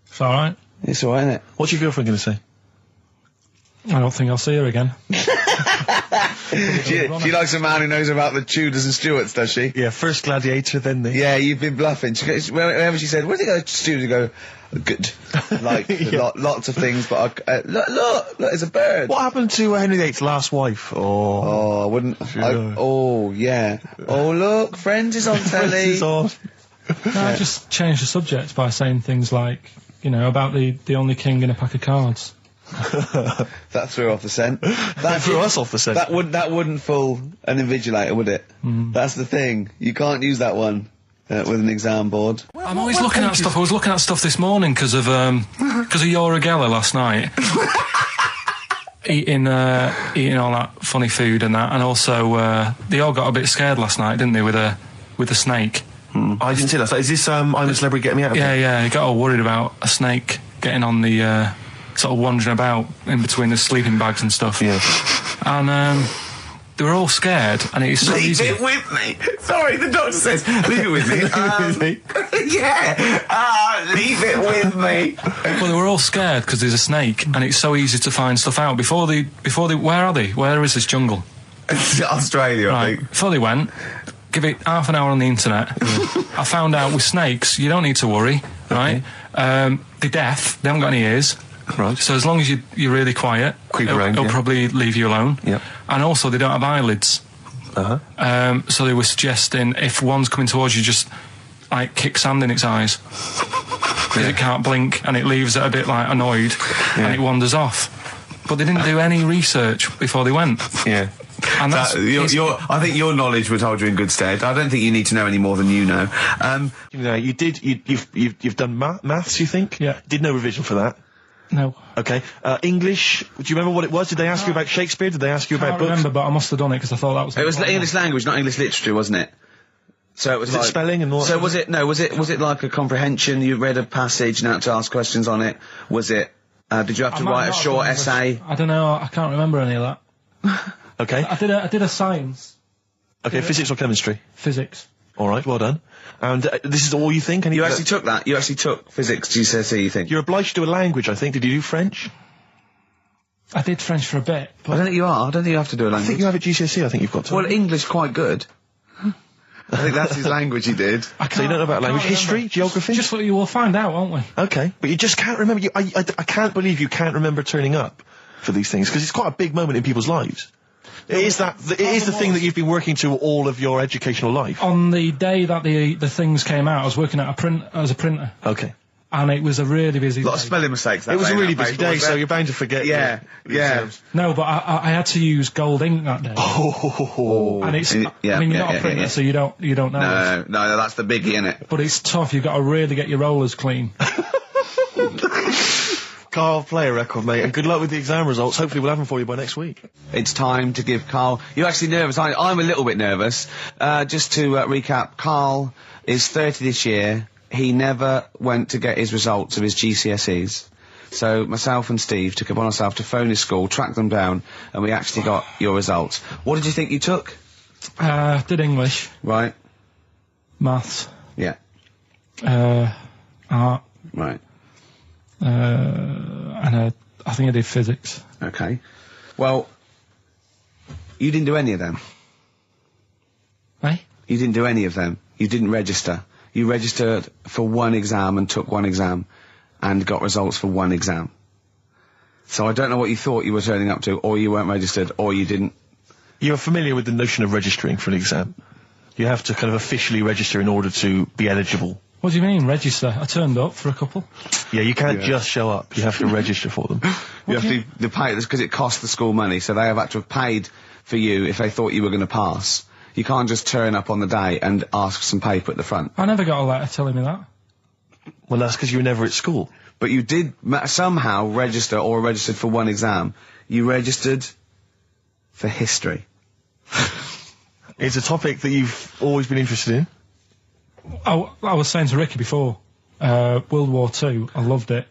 It's alright. It's alright, isn't it? What's your girlfriend going to say? I don't think I'll see her again. She likes a man who knows about the Tudors and Stuarts, does she? Yeah, first gladiator, then the... Yeah, you've been bluffing. Whenever she said, "Where did you go to Studios?" go, "Good." Like, lots of things, but look, there's a bird. What happened to Henry VIII's last wife? Oh, I wouldn't... oh, yeah. Oh, look, Friends is on telly. on. No, I just changed the subject by saying things like, you know, about the only king in a pack of cards. That threw off the scent. That threw us off the scent. That wouldn't fool an invigilator, would it? That's the thing. You can't use that one with an exam board. I'm always looking at stuff. I was looking at stuff this morning because of Yoragella last night. eating all that funny food and that, and also they all got a bit scared last night, didn't they, with a snake? I didn't see that. So is this I'm a Celebrity, Get Me Out of Here? Yeah, he got all worried about a snake getting on the sort of wandering about in between the sleeping bags and stuff. Yeah. And they were all scared, and it is so easy. Leave it with me. Sorry, the doctor says, leave it with me. Yeah. Leave it with me. Well, they were all scared because there's a snake, and it's so easy to find stuff out. Before they, where are they? Where is this jungle? Australia, I think. Before they went, give it half an hour on the internet. I found out with snakes, you don't need to worry, right? They're deaf, they haven't got any ears. Right. So as long as you're really quiet, it'll probably leave you alone. Yep. And also, they don't have eyelids. So they were suggesting if one's coming towards you, just like kick sand in its eyes. Because it can't blink, and it leaves it a bit like annoyed, and it wanders off. But they didn't do any research before they went. Yeah. And that's, I think your knowledge would hold you in good stead. I don't think you need to know any more than you know. You know, you've done maths, you think? Yeah. Did no revision for that? No. Okay. English, do you remember what it was? Did they ask you about Shakespeare? Did they ask you about I books? remember, but I must have done it because I thought that was... It was English language, not English literature, wasn't it? So it was like... spelling and all that? So was it like a comprehension? You read a passage and had to ask questions on it? Was it... did you have to write a short essay? I don't know, I can't remember any of that. Okay. I did a science. Okay, physics or chemistry? Physics. All right, well done. And this is all you think? You actually took that? You actually took physics GCSE, you think? You're obliged to do a language, I think. Did you do French? I did French for a bit. I don't think you are. I don't think you have to do a language. I think you have at GCSE, I think you've got to. Well, English quite good. I think that's his language he did. So you don't know about language? History? Geography? Just what you will find out, won't we? Okay. But you just can't remember. I can't believe you can't remember turning up for these things, because it's quite a big moment in people's lives. It is the thing that you've been working to all of your educational life. On the day that the things came out, I was working at as a printer. Okay. And it was a really busy day. A lot of spelling mistakes. It was a really busy day, so you're bound to forget. Yeah. No, but I had to use gold ink that day. Oh. And it's, I mean, you're not a printer, so you don't know. No, that's the biggie, innit? But it's tough. You've got to really get your rollers clean. Karl, play a record, mate, and good luck with the exam results. Hopefully we'll have them for you by next week. It's time to give Karl... You're actually nervous, aren't you? I'm a little bit nervous. Just to recap, Karl is 30 this year. He never went to get his results of his GCSEs. So myself and Steve took it upon ourselves to phone his school, track them down, and we actually got your results. What did you think you took? Did English. Right. Maths. Yeah. Art. Right. And I think I did physics. Okay. Well, you didn't do any of them. Eh? You didn't do any of them. You didn't register. You registered for one exam and took one exam and got results for one exam. So I don't know what you thought you were turning up to, or you weren't registered, or you didn't. You're familiar with the notion of registering for an exam. You have to kind of officially register in order to be eligible. What do you mean, register? I turned up for a couple. Yeah, you can't just show up. You have to register for them. You have to pay this because it costs the school money, so they have had to have paid for you if they thought you were going to pass. You can't just turn up on the day and ask for some paper at the front. I never got a letter telling me that. Well, that's because you were never at school. But you did somehow register or registered for one exam. You registered for history. It's a topic that you've always been interested in. I was saying to Ricky before, World War II, I loved it.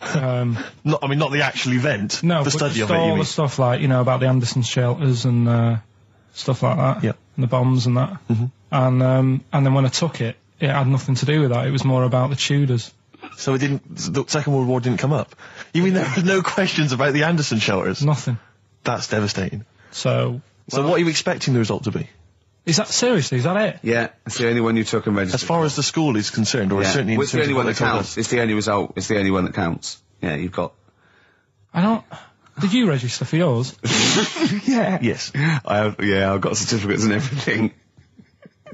Not the actual event. No, the but study just of it. You all mean? the stuff like, about the Anderson shelters and stuff like that. Yep. And the bombs and that. And then when I took it, it had nothing to do with that. It was more about the Tudors. So the Second World War didn't come up? You mean there were no questions about the Anderson shelters? Nothing. That's devastating. So what are you expecting the result to be? is that seriously? Is that it? Yeah, it's the only one you took and registered. As far as the school is concerned, or yeah. certainly in Well, it's the terms only of one what that they told counts. us. It's the only result. It's the only one that counts. Yeah, you've got... I don't... Did you register for yours? Yeah. Yes. I've got certificates and everything.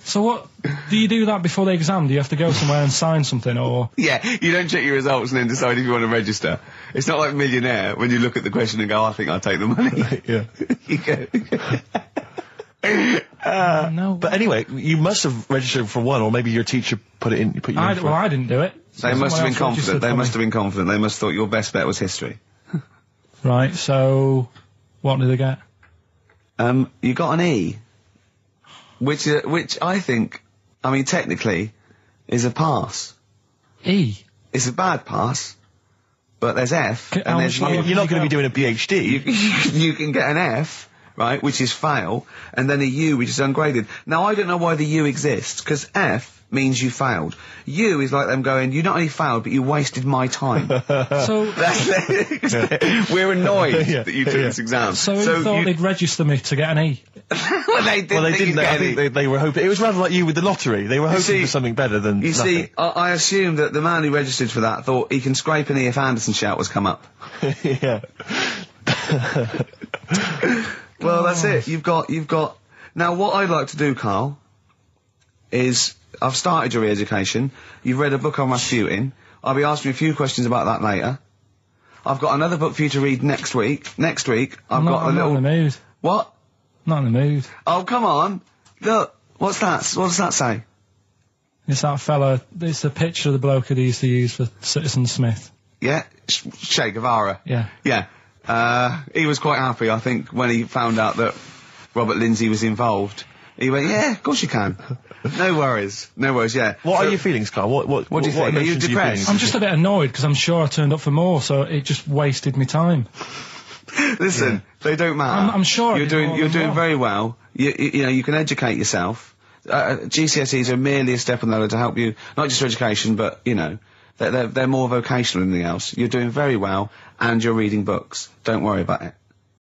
So what... Do you do that before the exam? Do you have to go somewhere and sign something, or... Yeah, you don't check your results and then decide if you want to register. It's not like Millionaire, when you look at the question and go, I think I'll take the money. Yeah. You go... no. But anyway, you must have registered for one, or maybe your teacher put you in for Well, I didn't do it. They must have been confident. They must have been confident. They must have thought your best bet was history. Right, so... What did they get? You got an E. Which I think, technically, is a pass. E? It's a bad pass, but there's F, How and there's much U. You're not going to be doing a PhD. You can get an F, right, which is fail, and then a U, which is ungraded. Now, I don't know why the U exists, because F means you failed. U is like them going, you not only failed, but you wasted my time. So... We're annoyed that you took this exam. So who thought they'd register me to get an E? Well, they didn't. I think they were hoping. It was rather like you with the lottery. They were hoping for something better than You nothing. see, I assume that the man who registered for that thought he can scrape an E if Anderson Shout come up. Yeah. Well, that's it. You've got... Now, what I'd like to do, Karl, is... I've started your re-education. You've read a book on Rasputin. I'll be asking you a few questions about that later. I've got another book for you to read next week. Next week, I'm not in the mood. What? Not in the mood. Oh, come on. Look, what's that? What does that say? It's that fella... It's the picture of the bloke that he used to use for Citizen Smith. Yeah? Che Guevara. Yeah. Yeah. He was quite happy, I think, when he found out that Robert Lindsay was involved. He went, yeah, of course you can. No worries, yeah. What are your feelings, Karl? What do you think? Are you emotions depressed? I'm just a bit annoyed because I'm sure I turned up for more, so it just wasted me time. Listen, they don't matter. I'm sure you're doing very well. You know, you can educate yourself. GCSEs are merely a step on the ladder to help you, not just for education, but, they're more vocational than anything else. You're doing very well, and you're reading books. Don't worry about it.